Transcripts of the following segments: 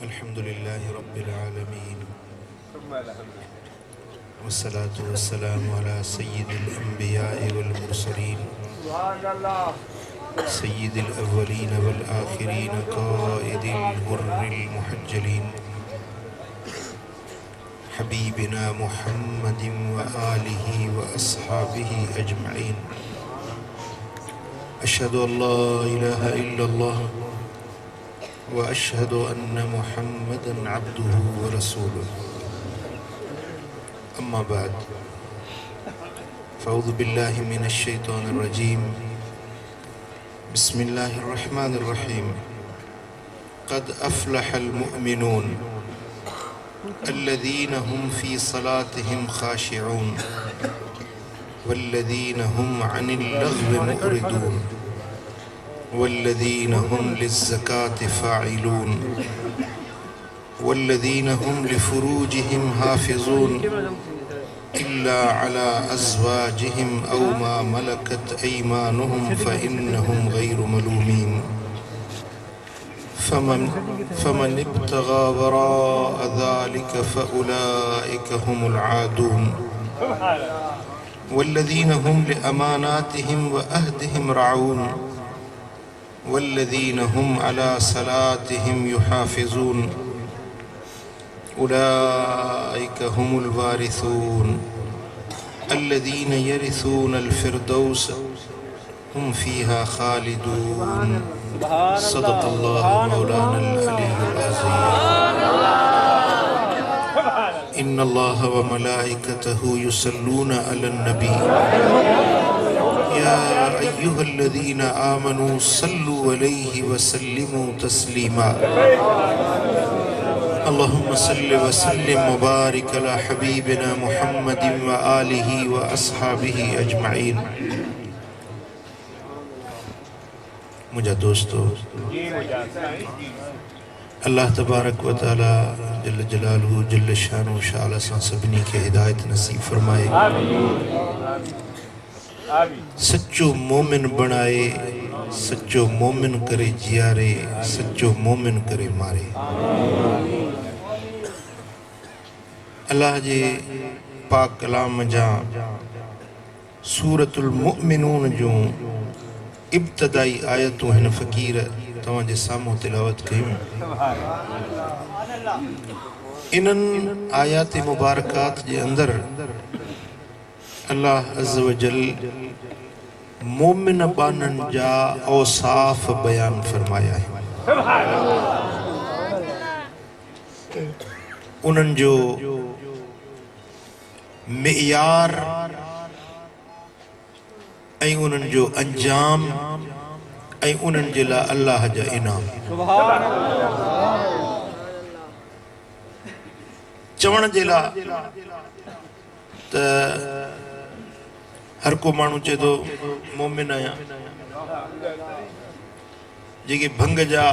अल्हम्दुलिल्लाह रब्बिल आलमीन वस्सलातु वस्सलामु अला सय्यिदिल अंबिया'i वल मुरसलीन सय्यिदिल अव्वलीन वल आखिरीन क़ाइदिल गुर्रिल मुहज्जलीन हबीबिना मुहम्मदिन व आलिहि व अस्हाबिहि अजमईन। अशहदु अल्ला इलाहा इल्लल्लाह व अशहदु अन्ना मुहम्मदन अब्दुहु व रसूलुहु। अम्मा बाद फ़अऊज़ु बिल्लाहि मिनश शैतानिर रजीम। बिस्मिल्लाहिर रहमानिर रहीम। क़द अफ़लहल मुअमिनून अल्लज़ीना हुम फ़ी सलातिहिम ख़ाशिऊन वल्लज़ीना हुम अनिल लग़्वी मुअरिदून वल्लज़ीना हुम लिज़्ज़काति फ़ाइलून वल्लज़ीना हुम लिफ़ुरूजिहिम हाफ़िज़ून इल्ला अला अज़वाजिहिम औ मा मलकत अयमानुहुम फ़इन्नहुम गैरु मलूमीन। फमन इब्तग़ा वराअ ज़ालिक फ़उलाइक हुमुल आदून वल्लज़ीना हुम लिअमानातिहिम व अहदिहिम राऊन वल्लज़ीना हुम अला सलातिहिम युहाफ़िज़ून उलाइक हुमुल वारिसून अल्लज़ीना यरिसूनल फ़िरदौस हुम फ़ीहा ख़ालिदून। सदक़ल्लाहु मौलानल अलीयुल अज़ीम। इन्नल्लाह व मलाइकतहु युसल्लूना अलन नबी या अय्युहल्लज़ीना आमनू सल्लु अलैहि व सल्लिमू तस्लीमा। अल्लाहुम्मा सल्लि व सल्लिम मुबारिक अला हबीबिना मुहम्मदिन व आलिहि व अस्हाबिहि अजमईन। मुझा दोस्तों, अल्लाह तबारक व तआला जल्ल जलालुहु जल्ल शानुहु शाला सां सभिनी खे हिदायत नसीब फरमाए, सच्चो मोमिन बणाए, सच्चो मोमिन करे जियारे, सच्चो मोमिन करे मारे। अल्लाह जे पाक कलाम जा सूरतुल मुमिनून जो इब्तदाई आयतूं हिन फ़कीर तव्हां जे साम्हूं तिलावत कयूं। इन्हनि आयात मुबारकात जे अंदर अल्लाह अज़्ज़ व जल मोमिन बानन जा औसाफ़ बयान फरमाया है। उन्हनि जो मियार ऐं उन्हनि जो अंजाम ऐं उन्हनि जे लाइ अल्लाह जा इनाम। चवण जे लाइ त हर को माण्हू चए थो मोमिन आहियां, जेके भंग जा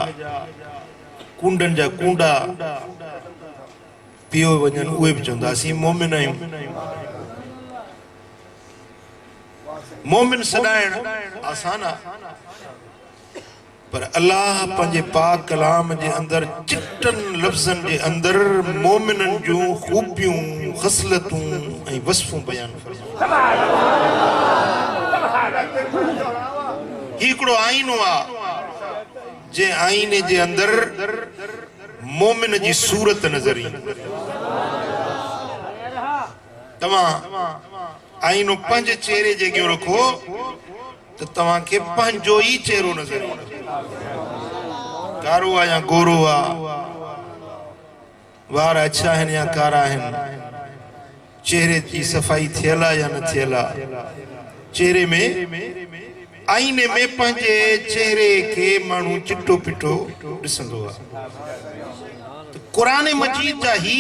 कूंडनि जा कूंडा पियो वञनि उहे बि चवंदा असीं मोमिन आहियूं। मोमिन सॾाइण आसान आहे, पर अल्लाह पंहिंजे पाक कलाम जे अंदर चिटनि लफ़्ज़नि जे अंदर मोमिननि जूं ख़ूबियूं, ख़सलतूं ऐं वस्फ़ूं बयान फरमाए। ही हिकिड़ो आईनो आहे, जे आईने जे अंदर मोमिन जी सूरत नज़र ईंदी। तव्हां आईनो पंहिंजे चेहरे जे अॻियां रखो त तव्हांखे पंहिंजो ई चेहरो नज़र ईंदो। कारो आहे या गोरो आहे, वार अच्छा आहिनि या कारा आहिनि, चेहरे जी सफ़ाई थियल आहे या न थियल आहे। चेहरे में आईने में पंहिंजे चेहरे खे माण्हू चिटो पिटो ॾिसंदो आहे। क़ुरान मजीद जा ही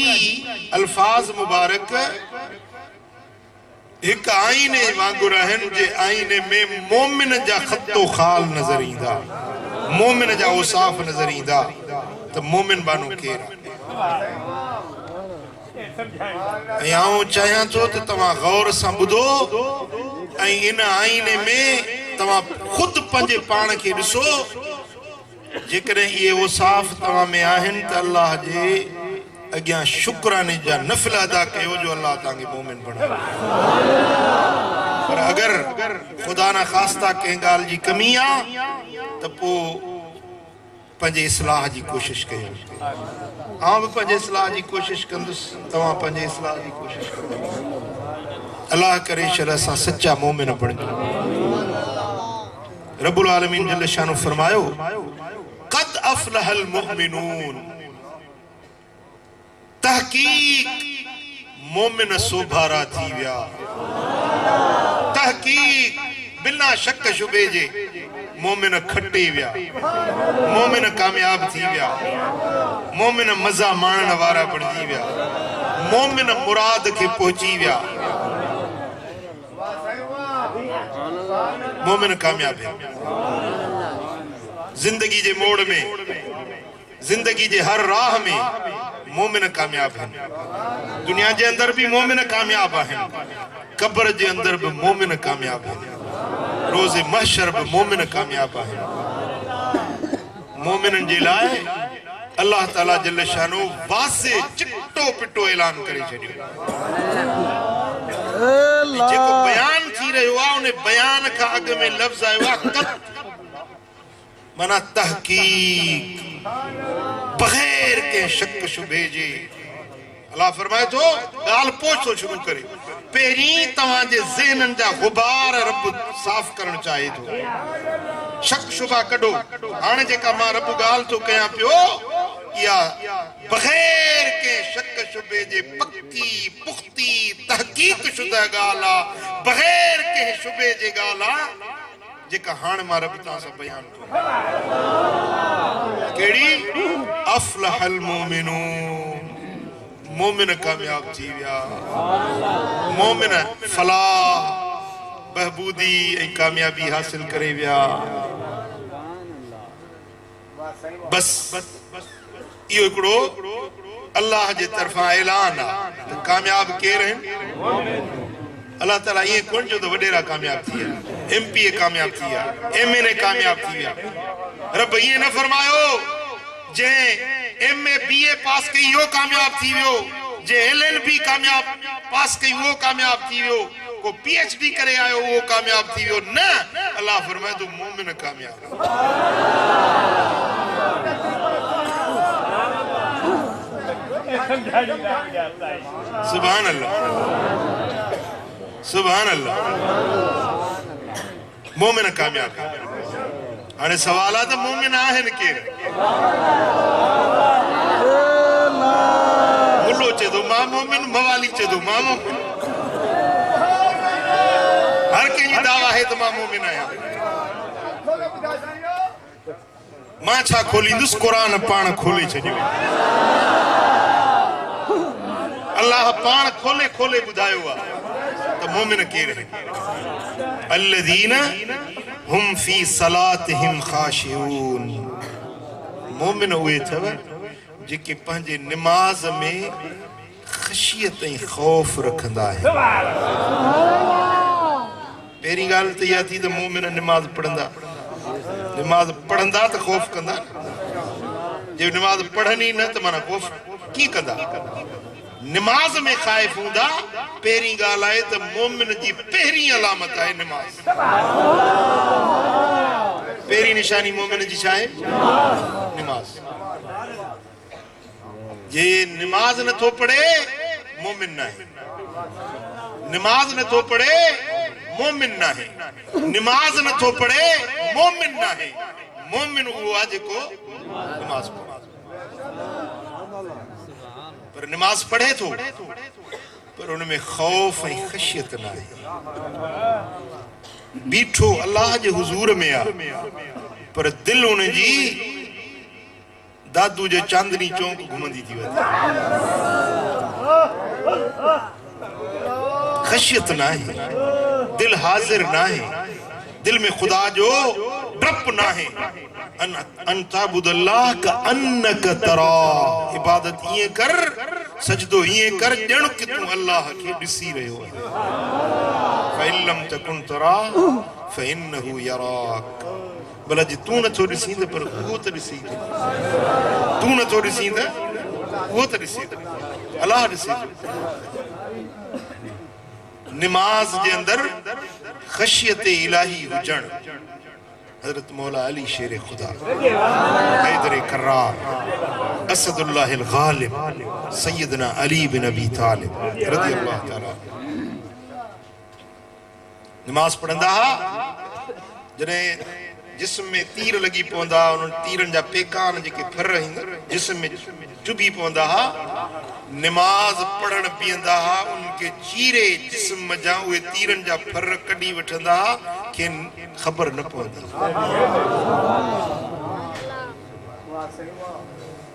अल्फाज मुबारक एक आईने वांगुर आहिनि, जे आईने में मोमिन जा ख़तो ख़ाल नज़र ईंदा, मोमिन जा औसाफ़ नज़र ईंदा त मोमिन बानो केरु आहे। ऐं आऊं चाहियां थो त तव्हां गौर सां ॿुधो ऐं इन आईने में तवा खुद पंजे पान के दिसो जेकरे ये औसाफ तवा में आहन त अल्लाह जे अग्या शुक्राने जा नफल अदा कयो जो अल्लाह तांगे मोमिन बना। पर अगर खुदा ना खास्ता के गाल जी कमी आ त पो पंजे इस्लाह जी कोशिश कयो। आऊं भी पंजे इस्लाह जी कोशिश कंदुस, तवा पंजे इस्लाह जी कोशिश करो। अल्लाह करे शर असां सच्चा मोमिन बणजो। रब्बुल आलमीन जल्ल शानो फरमायो क़द अफ़लहल मुमिनून, तहकीक मोमिन सोभारा थी विया। तहकीक बिना शक शुबे जे मोमिन खटे विया, मोमिन कामयाब थी विया, मोमिन मजा माणन वारा बणजी विया, मोमिन मुराद के पहुंची विया, मोमिन कामयाब है। जिंदगी जे मोड़ में, जिंदगी जे हर राह में मोमिन कामयाब है। दुनिया के अंदर भी मोमिन कामयाब है, कब्र के अंदर भी मोमिन कामयाब है, रोज़े महशर भी मोमिन कामयाब है। मोमिनन जे लाए अल्लाह ताला जल्ल शानो वासे चिट्टो पिट्टो ऐलान करे छडियो। जेको बयान थी रहो आ उन बयान का अग में लफ्ज आयो आ कत मना तहकीक बगैर के शक शुबे जे। अल्लाह फरमाए तो गाल पोछो शुरू करे पेरी तवा जे ज़हनन जा गुबार रब साफ करण चाहे तो शक शुबा कढो। हाने जेका मां रब गाल तो कया पियो या बगैर के शक शुबे जे पक्की पुख्ती तहकीक शुदा गाला, बगैर के शुबे जे गाला जेका हाण मां रब ता सा बयान तो केड़ी अफ़लहल मुमिनून, मोमिन कामयाब थी विया, मोमिन फलाह बहबूदी ऐ कामयाबी हासिल करे विया। बस इहो हिकिड़ो अल्लाह जे तरफां ऐलान आ त कामयाब केर आहिनि। अल्लाह ताला ये कोन जो तो वडेरा कामयाब थी है, एमपी कामयाब थी है, एमएनए कामयाब थी है। रब ये न फरमायो जे एमए बीए पास कई वो कामयाब थी वियो, जे एलएलबी कामयाब पास कई वो कामयाब थी वियो, को पीएचडी करे आयो वो कामयाब थी वियो। न अल्लाह फरमाए तो मोमिन कामयाब। सुभान अल्लाह, सुभान अल्लाह, मोमिन कामयाब है। हाणे सवाल आ त मोमिन आहिनि केर? मुल्लो चे तो मां मोमिन, मवाली चे तो मां मोमिन। हर कंहिंजी दावा है तो मां मोमिन आहियां। मां छा खोलींदुसि, क़ुरान पाण खोले छॾियो। अल्लाह पाण खोले खोले ॿुधायो आहे त मोमिन केर है। अल्लज़ीना हुम फी सलातिहिम खाशिऊन, मोमिन उहे अथव जेके पंहिंजे निमाज़ में ख़शियत ऐं ख़ौफ़ रखंदा आहिनि। पहिरीं ॻाल्हि त इहा थी त मोमिन निमाज़ पढ़ंदा, निमाज़ पढ़ंदा त ख़ौफ़ कंदा। जे निमाज़ पढ़नि ई न त माना ख़ौफ़ कीअं कंदा? निमाज़ में ख़ाइफ़ हूंदा। पहिरीं ॻाल्हि आहे त मोमिन जी पहिरीं अलामत आहे निमाज़। पहिरीं निशानी मोमिन जी छा आहे? निमाज़। जे निमाज़ नथो पढ़े मोमिन न आहे, निमाज़ नथो पढ़े मोमिन न आहे, निमाज़ नथो पढ़े मोमिन न आहे। मोमिन उहो आहे जेको निमाज़ पढ़े। पर निमाज़ पढ़े तो पर उनमें खौफ ऐं ख़शियत न आहे। बीठो अल्लाह जे हुजूर में आ पर दिल उनजी दादू जे चांदनी चौक घुमंदी थी वञे। ख़शियत न आहे, दिल हाज़िर न आहे, दिल में खुदा जो डप न आहे। अंताबुदल्लाह का अन्नक तरा, इबादत ये कर, सजदो ये कर ॼण कि तू अल्लाह के ॾिसी रहियो आहे। फइल्लम तकुन तरा फइन्नहु यराक। भला जी तू नथो ॾिसीं पर उहो त ॾिसी थो, तू नथो ॾिसीं उहो त ॾिसी थो, अलाह ॾिसी थो। निमाज़ जे अंदर ख़शियत इलाही हुजण। हज़रत मौला अली शेर खुदा, हैदर कर्रार, असदुल्लाह अल गालिब, सैयदना अली बिन अबी तालिब रज़ी अल्लाह ताला नमाज पढ़ंदा हा। जॾहिं जिस्म में तीर लगी पवंदा, उन तीरन जा पेकान जेके फर जिस्म में चुभी पवंदा हा, नमाज पढ़ण बीहंदा हा, उनके चीरे जिस्म जा उहे तीरन जा फर कढी वठंदा हा, खेन ख़बर न पवंदी।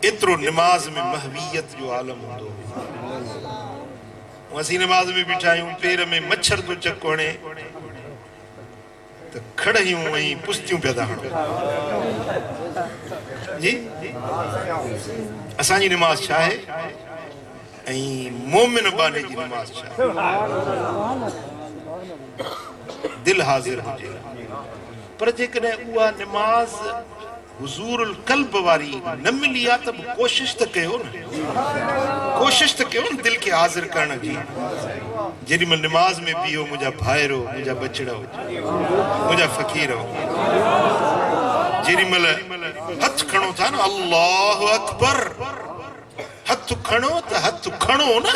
एतिरो नमाज में महवियत जो आलम हूंदो। असीं नमाज में बीठा आहियूं, पेर में मच्छर तो चक हणे तो खड़ियूं ऐं पुस्तियूं पिया था हणूं जी। असांजी नमाज छा आहे ऐं मोमिन बाने जी नमाज छा आहे? दिल हाज़िर हुजे। पर जेकॾहिं उहा नमाज हुज़ूरुल क़ल्ब वारी न मिली आहे त कोशिश त कयो न, कोशिश त कयो न दिल खे हाज़िर करण जी। जेॾी महिल नमाज में बीहो, मुंहिंजा भाइरो, मुंहिंजा बचड़ा, मुंहिंजा फ़क़ीर, जेॾी महिल हथ खणो था न, अल्लाह अकबर, हथ खणो त हथ खणो न,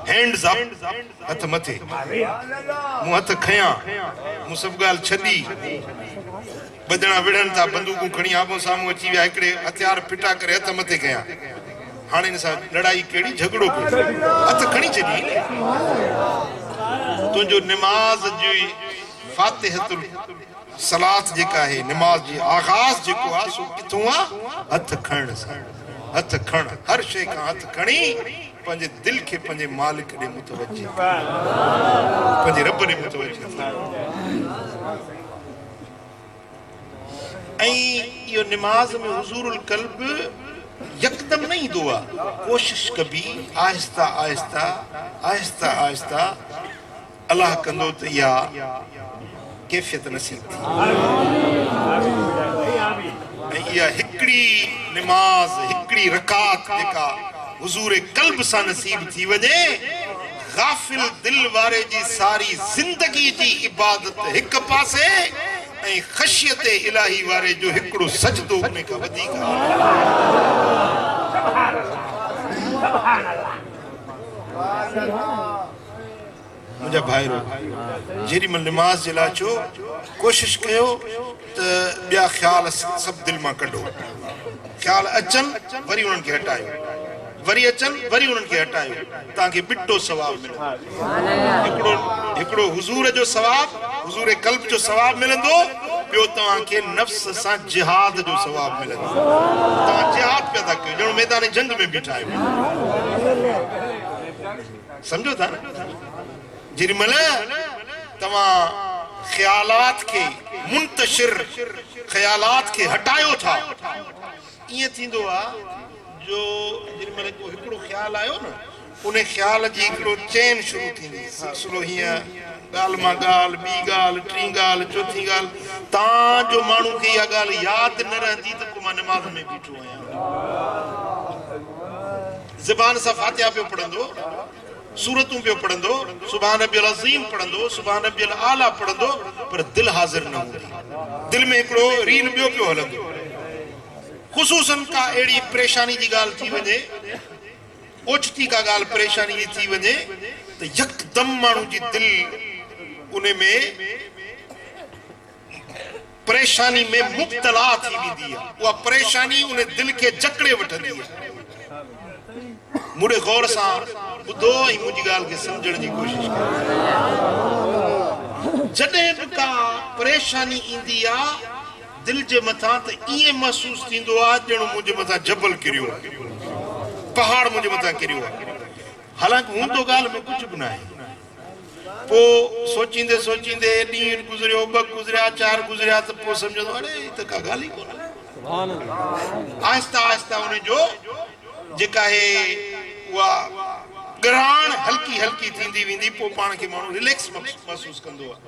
हैंड्स अप, हथ मथे। मूं हथ खयां, मूं सभु ॻाल्हि छॾी, बदना विढ़नि था, बंदूकूं खणी आम्हूं साम्हूं अची विया, हिकिड़े हथियार फिटा करे हथ मथे कयां। हाणे हिन सां लड़ाई कहिड़ी, झगड़ो कयो, हथ खणी छॾी। तुंहिंजो निमाज़ जी फातिहतुल सलात जेका आहे, निमाज़ जी आगाज़ जेको आहे, सो किथों आहे? हथ खणण सां। हथ खण, हर शइ खां हथ खणी पंहिंजे दिल खे पंहिंजे मालिक ॾे मुतवज्जी, पंहिंजे रब ॾे मुतवज्जी। ऐं इहो निमाज़ में हुज़ूरुल क़ल्ब यकदम न ईंदो आहे, कोशिश कबी, आहिस्ता आहिस्ता आहिस्ता आहिस्ता अलाह कंदो त इहा कैफ़ियत नसीब थी। ऐं इहा हिकिड़ी निमाज़, हिकिड़ी रकात जेका हुज़ूर क़ल्ब सां नसीब थी वञे, गाफ़िल दिल वारे जी सारी ज़िंदगी जी इबादत हिक पासे ऐं ख़शियत इलाही वारे जो हिकिड़ो सजदो उन खां वधीक। मुंहिंजा भाइरो, जेॾी महिल निमाज़ जे लाइ अचो, कोशिश कयो त ॿिया ख़्याल सभु दिलि मां कढो। ख़्याल अचनि वरी उन्हनि खे हटायो, वरी अचनि वरी उन्हनि खे हटायो, तव्हांखे ॿिटो सवाब मिलंदो। हिकिड़ो हुज़ूर जो सवाब, हुज़ूर क़ल्ब जो सवाब मिलंदो, ॿियो तव्हांखे नफ़्स सां जिहाद जो सवाब मिलंदो। तव्हां जिहाद पिया था कयो, ॼण मैदान जंग में बीठा आहियो। सम्झो था न? जेॾी महिल तव्हां ख़्यालात खे मुंतशिर, ख़्यालात खे हटायो था, ईअं थींदो आहे जो जेॾी महिल हिकिड़ो ख़्याल आयो न, उन ख़्याल जी हिकिड़ो चैन शुरू थींदी, सिलसिलो हीअं, ॻाल्हि मां ॻाल्हि, ॿी ॻाल्हि, टीं ॻाल्हि, चौथी ॻाल्हि। तव्हांजो माण्हू खे इहा ॻाल्हि यादि न रहंदी त पोइ मां निमाज़ में बीठो आहियां। ज़बान सां फातिहा पियो पढ़ंदो, सूरतूं पियो पढ़ंदो, सुभान रब्बियल अज़ीम पढ़ंदो, सुभान रब्बियल आला पढ़ंदो, पर दिलि हाज़िर न हूंदी। दिलि में हिकिड़ो रील ॿियो पियो हलंदो। ख़ुसूसन का अहिड़ी परेशानी जी ॻाल्हि थी वञे, ओचिती का ॻाल्हि परेशानी जी थी वञे त यकदम माण्हू जी दिलि उन में परेशानी में मुब्तला थी वेंदी आहे। उहा परेशानी उन दिलि खे जकड़े वठंदी आहे। मुड़े गौर सां ॿुधो ऐं मुंहिंजी ॻाल्हि खे सम्झण जी कोशिश कयो। जॾहिं बि का परेशानी ईंदी आहे दिल जे मथां, त ईअं महसूस थींदो आहे ॼण मुंहिंजे मथां जबल किरियो आहे, पहाड़ मुंहिंजे मथां किरियो आहे। हालांकि हूंदो ॻाल्हि में कुझु बि न आहे। पोइ सोचींदे सोचींदे ॾींहुं गुज़रियो, ॿ गुज़रिया, 4 गुज़रिया, त पोइ सम्झंदो अरे ही त का ॻाल्हि ई कोन्हे। आहिस्ता आहिस्ता उन जो जेका आहे उहा ग्रहण हल्की हल्की थींदी वेंदी पोइ पाण खे माण्हू रिलैक्स महसूस कंदो आहे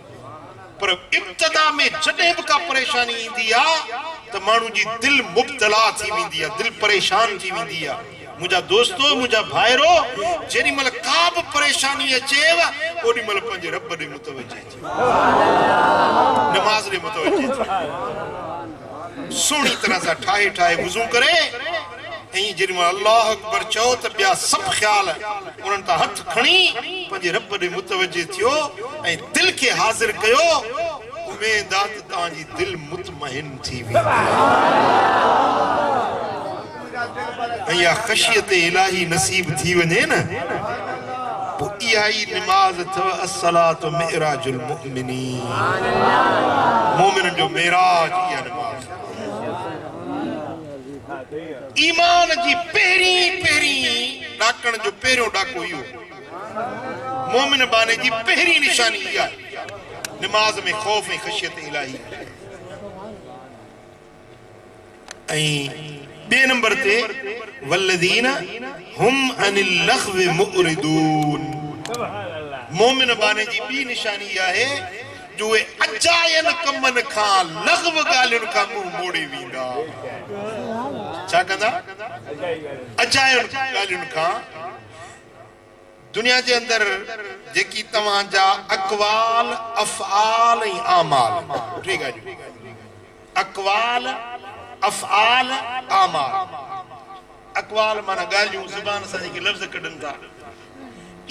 पर इब्तिदा में जॾहिं बि का परेशानी ईंदी आहे त माण्हू जी दिलि मुब्तला थी वेंदी आहे दिलि परेशान थी वेंदी आहे मुझा दोस्तों मुझा भाइरो जेडी मल का भी परेशानी अचेव ओडी मल पंहिंजे रब ॾे मुतवज्जे थी नमाज ॾे मुतवज्जे थी सुहिणी तरह सां ठाहे ठाहे वुज़ू करे ऐं जेडी मल अल्लाह अकबर चओ त ॿिया सभु ख़्याल उन्हनि तां हथ खणी पंहिंजे रब ॾे मुतवज्जे थियो ऐं दिलि खे हाज़िर कयो उमेद आहे त तव्हांजी दिलि मुतमइन थी वेंदी या ख़शियत इलाही नसीब थी वञे न पोइ इहा ई निमाज़ अथव अस्सलातु मिअराजुल मुमिनीन मोमिननि जो मेराज इहा निमाज़ ईमान जी पहिरीं ॾाकण जो पहिरियों ॾाको इहो मोमिन बाने जी पहिरीं निशानी इहा निमाज़ में ख़ौफ़ ऐं ख़शियत इलाही ऐं बे नंबर ते वल्लदीना हुम अनिल लग़्व मुअरिदून मोमिन बाने जी बी निशानी आहे जो वे अजायन कमन खां लग़्व ॻाल्हियुनि खां मुंहुं मोड़े वेंदा छा कंदा अजायन ॻाल्हियुनि खां दुनिया जे अंदर जेकी तव्हांजा अक़वाल अफ़आल ऐं आमाल टे ॻाल्हियूं अक़वाल अफ़आल आमाल अक़वाल माना ॻाल्हियूं ज़ुबान सां जेके लफ़्ज़ कढनि था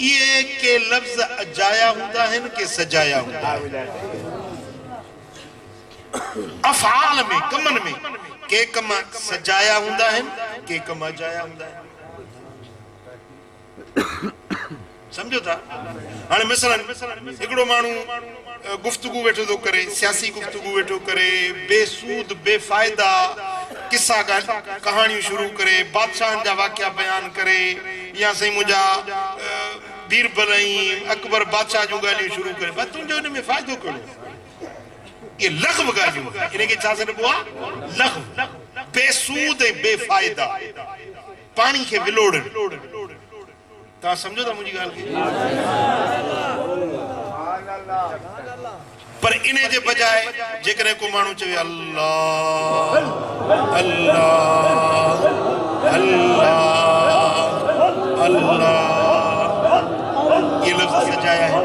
इहे के लफ़्ज़ अजाया हूंदा आहिनि के सजाया हूंदा आहिनि अफ़आल में कमनि में के कम सजाया हूंदा आहिनि के कम अजाया हूंदा आहिनि समझो था हाणे मिसलन हिकिड़ो माण्हू गुफ्तगू वेठो थो करे सियासी गुफ्तगू वेठो करे बेसूद बेफ़ाइदा किस्सा कहानियूं शुरू करे बादशाहनि जा वाक़िया बयान करे या साईं मुंहिंजा बीरबल ऐं अकबर बादशाह जूं ॻाल्हियूं शुरू करे बस तुंहिंजो हिन में फ़ाइदो कहिड़ो ये लग़्व ॻाल्हियूं इनखे छा चइबो आहे लग़्व बेसूद ऐं बेफ़ाइदा पाणी खे विलोड़नि तव्हां सम्झो था मुंहिंजी ॻाल्हि खे पर इने जे बजाय जेकॾहिं को माण्हू चवे अल्लाह अल्लाह अल्लाह अल्लाह ये लफ्ज़ सजाया है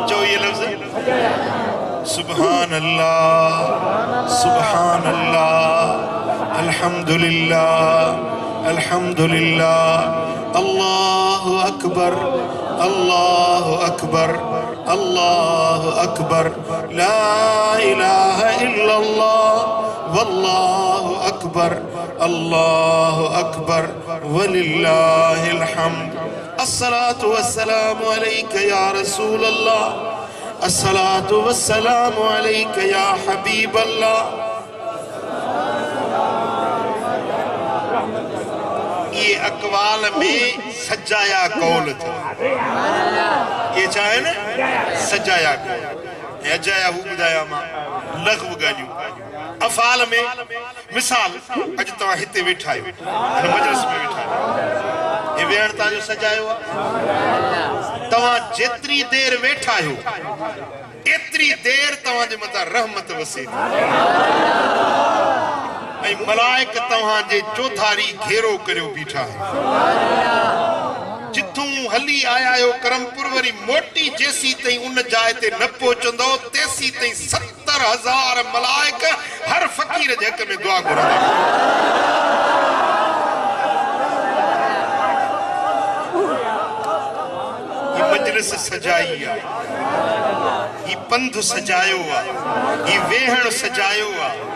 चो ये लफ्ज़ सुभान अल्लाह अल्हम्दुलिल्लाह अल्हम्दुलिल्लाह अल्लाहु अकबर अल्लाहु अकबर अल्लाहु अकबर ला इलाहा इल्लल्लाह वल्लाहु अकबर अल्लाहु अकबर वलिल्लाहिल हम्द अस्सलातु वस्सलामु अलैका या रसूल अल्लाह अस्सलातु वस्सलामु अलैका या हबीब अल्लाह ये अक़वाल में सजाया कौल था ये चाहे न सजाया कौल अजाया हू ॿुधाया मां लग़्व ॻाल्हियूं अफ़आल में मिसाल अॼु तव्हां हिते वेठा आहियो हिन मजलिस में वेठा आहियो हे वेहण तव्हांजो सजायो आहे तव्हां जेतिरी देर वेठा आहियो एतिरी देर तव्हांजे मथां रहमत वसे ऐं मलाइक तव्हांजे चौधारी घेरो करियो बीठा जिथूं हली आया आहियो करमपुर वरी मोटी जेसी ताईं उन जाइ ते न पहुचंदो तेसी ताईं 70,000 मलाइक हर फ़क़ीर जे हक़ में दुआ घुरंदा ये मजलिस सजाई आहे ही पंध सजायो आहे ही वेहण सजायो आहे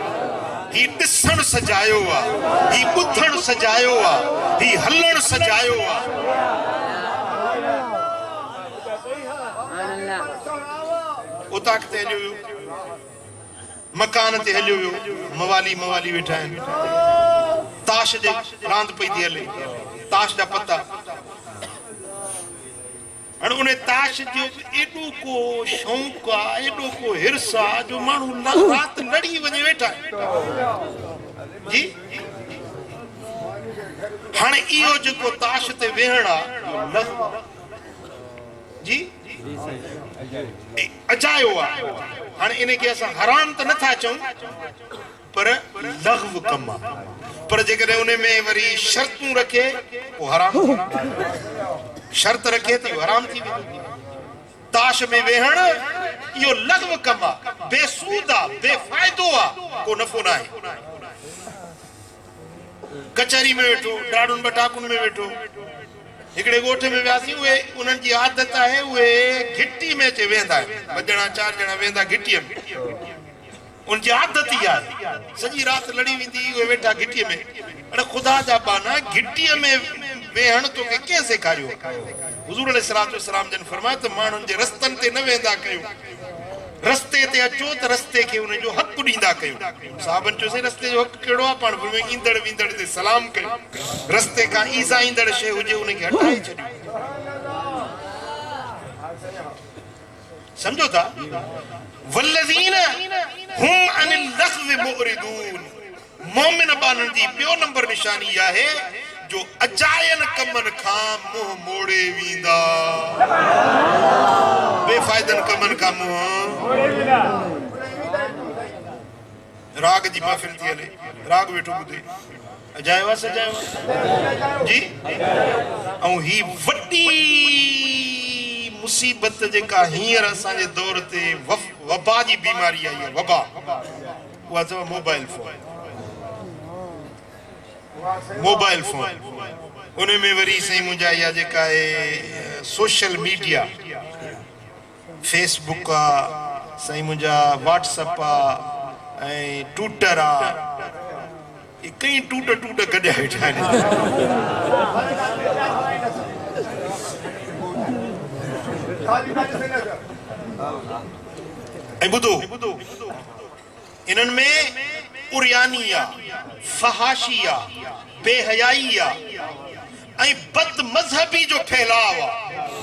ही ॾिसण सजायो आहे ही ॿुधण सजायो आहे ही हलण सजायो आहे उतां ते हलियो वियो मकान ते हलियो वियो मवाली वेठा आहिनि ताश जे रांदि पई थी हले ताश जा पता हाणे उन ताश जो एॾो को शौक़ु आहे एॾो को हिर्स आहे जो माण्हू राति लड़ी वञे वेठा जी हाणे इहो जेको ताश ते वेहण आहे जी अजायो आहे हाणे इनखे असां हराम त नथा चऊं पर लग़्व कम आहे पर जेकॾहिं उन में वरी शर्तूं रखे पोइ हराम शर्त रखे त इहो हराम थी वेंदो ताश में वेहण इहो लग़्व कम आहे बेसूद आहे बेफ़ाइदो आहे को नफ़ो न आहे कचहरी में वेठो ॾाढुनि बटाकुनि में वेठो हिकिड़े ॻोठ में वियासीं उहे उन्हनि जी आदत आहे उहे घिटी में अची वेंदा आहिनि ॿ ॼणा 4 ॼणा वेंदा घिटीअ में उनजी आदत ई आहे सॼी राति लड़ी वेंदी उहे वेठा घिटीअ में अड़े ख़ुदा जा बाना घिटीअ में वेहण तोखे कंहिं सेखारियो हुज़ूर अलैहिस्सलाम जन फरमायो त माण्हुनि जे रस्तनि ते न वेंदा कयो रस्ते ते अचो त रस्ते खे उनजो हक़ ॾींदा कयो साहबनि चयोसीं रस्ते जो हक़ कहिड़ो आहे पाण में ईंदड़ वेंदड़ ते सलाम कयो रस्ते खां ईज़ा ईंदड़ शइ हुजे उनखे हटाए छॾियो सम्झो था वल्लज़ीन हुम अनिल लग़्व मुअरिदून मोमिन बाननि जी ॿियो नंबर निशानी आहे जो अजायन कमनि खां मुंहुं मोड़े वेंदा बेफ़ाइदनि कमनि खां मुंहुं राग जी महफ़िल थी हले राग वेठो ॿुधे अजायो आहे सजायो आहे जी ऐं ही वॾी मुसीबत जेका हींअर असांजे दौर ते वबा जी बीमारी आई आहे वबा उहा अथव मोबाइल फोन उन में वरी साईं मुंहिंजा इहा जेका आहे सोशल मीडिया फेसबुक आहे साईं मुंहिंजा व्हाट्सअप आहे ऐं ट्विटर आहे कई टूट गॾिया वेठा आहिनि ऐं ॿुधो इन्हनि में उरियानी आहे फहाशी आहे बेहयाई आहे ऐं बद मज़हबी जो फैलाव आहे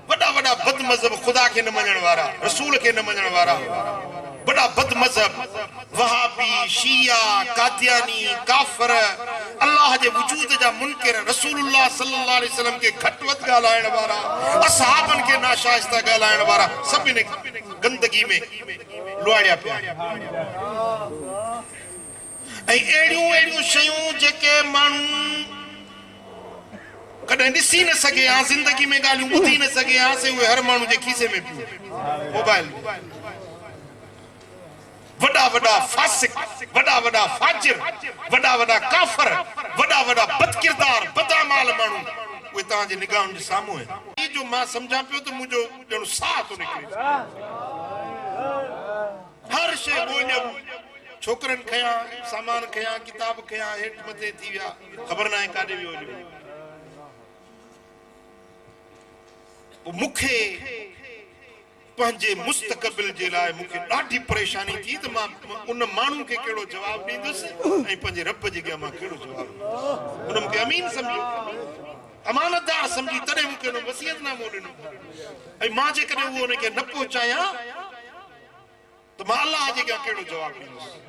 वॾा वॾा बद मज़हब ख़ुदा खे न मञण वारा रसूल खे न मञण वारा वॾा बद मज़हब वहाबी शिया कादियानी काफ़िर अल्लाह जे वजूद जा मुनकिर रसूलुल्लाह सल्लल्लाहु अलैहि वसल्लम के घटि वधि ॻाल्हाइण वारा असहाबनि खे नाशाइस्ता ॻाल्हाइण वारा सभिनी गंदगी में लुआड़िया पिया ऐं अहिड़ियूं शयूं जेके माण्हू कॾहिं ॾिसी न सघे हा ज़िंदगी में ॻाल्हियूं ॿुधी न सघे हा से उहे हर माण्हू जे खीसे में पियूं मोबाइल वॾा वॾा फासिक वॾा वॾा फाजिर वॾा वॾा काफ़िर वॾा वॾा बदकिरदार बदामाल माण्हू उहे तव्हांजे निगाहुनि जे साम्हूं आहिनि जो मां सम्झां पियो त मुंहिंजो ॼणो साह थो निकिरे हर शइ ॻोल्हियमि छोकरनि खयां सामान खयां किताब खयां हेठि मथे थी विया ख़बर न आहे काॾे वियो मूंखे पंहिंजे मुस्तक़बिल जे लाइ मूंखे ॾाढी परेशानी थी त मां उन माण्हू खे कहिड़ो जवाबु ॾींदुसि ऐं पंहिंजे रब जे अॻियां मां कहिड़ो जवाबु उन मूंखे अमीन सम्झो अमानतदार सम्झी तॾहिं मूंखे उन वसियतनामो ॾिनो ऐं मां जेकॾहिं उहो उनखे न पहुचायां त मां अलाह जे अॻियां कहिड़ो जवाबु ॾींदुसि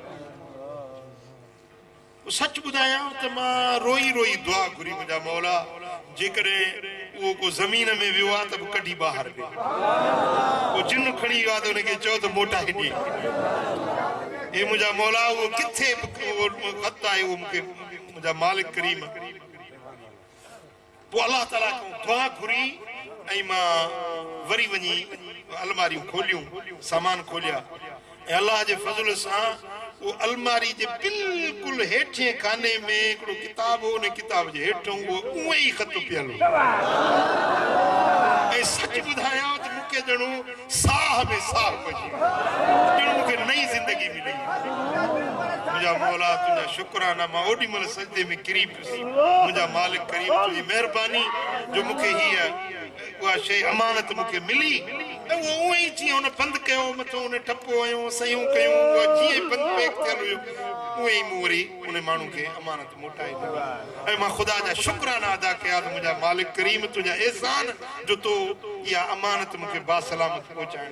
सच ॿुधायां त मां रोई रोई दुआ घुरी मुंहिंजा मौला जेकॾहिं उहो को ज़मीन में वियो आहे त कढी ॿाहिरि वियो को जिन खणी वियो आहे त हुनखे चओ त मोटाए ॾे हे मुंहिंजा मौला उहो किथे ख़त आहे उहो मूंखे मुंहिंजा मालिक करीम पोइ अलाह ताला खां दुआ घुरी ऐं मां वरी वञी अलमारियूं खोलियूं सामान खोलिया ऐं अलाह जे फज़ल सां वो अलमारी जे बिल्कुल हेठे खाने में हिकिड़ो किताब हो उन किताब जे हेठों वो उहे ई ख़त पियल हो ऐं सच ॿुधायां त मूंखे ॼणो साह में साह पइजी ॼणो मूंखे नई ज़िंदगी मिली मुंहिंजा मौला तुंहिंजा शुक्राना मां ओॾी महिल सजदे में किरी पियुसि मुंहिंजा मालिक करीम तुंहिंजी महिरबानी जो मूंखे हीअ उहा शइ अमानत मूंखे मिली ऐं उहो उहे ई जीअं हुन बंदि कयो मथो हुन ठपो हयो सयूं कयूं जीअं बंदि पैक थियल हुयो उहे ई मूं वरी उन माण्हू खे अमानत मोटाए ॾिनी ऐं मां ख़ुदा जा शुक्राना अदा कया त मुंहिंजा मालिक करीम तुंहिंजा एहसान जो तो इहा अमानत मूंखे बासलामत पहुचाइण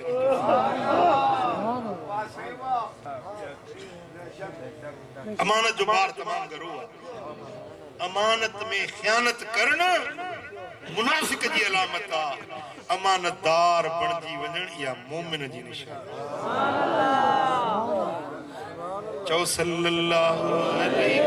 अमानत जो भार तमामु घणो आहे अमानत में ख़यानत करण मुनाफिक जी अलामत आ। अमानतदार बणजी वञण या मोमिन जी निशानी। चओ सल्लल्लाहु अलैहि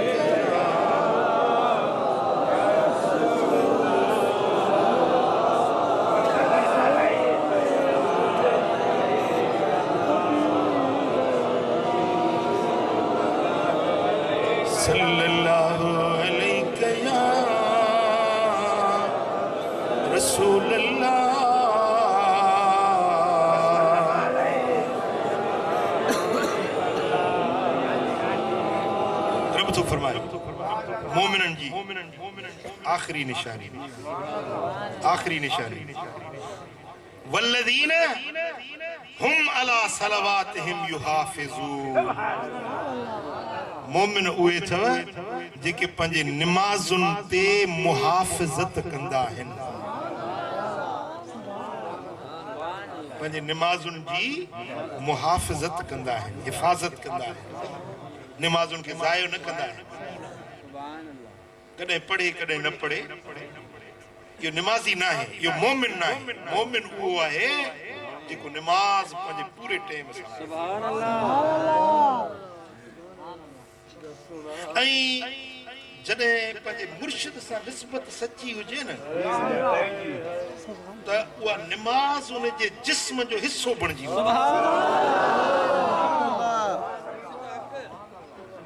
सल्लल्लाहु अलैहि या रसूल अल्लाह। रब तो फरमाए मोमिनन जी आखिरी निशानी वल्लज़ीन हुम अला सलवातिहिम युहाफिज़ून। मोमिन उहे अथव जेके पंहिंजे निमाज़ुनि ते मुहाफ़िज़त कंदा आहिनि। पंहिंजे निमाज़ुनि जी मुहाफ़िज़त कंदा आहिनि, हिफ़ाज़त कंदा आहिनि, निमाज़ुनि खे ज़ायो न कंदा आहिनि। कॾहिं पढ़े कॾहिं न पढ़े, इहो निमाज़ी न आहे, इहो मोमिन न आहे। मोमिन उहो आहे जेको निमाज़ पंहिंजे पूरे टाइम सां। जॾहिं पंहिंजे मुर्शिद सां निस्बत सची हुजे न त उहा निमाज़ उन जे जिस्म जो हिस्सो बणिजी वञे।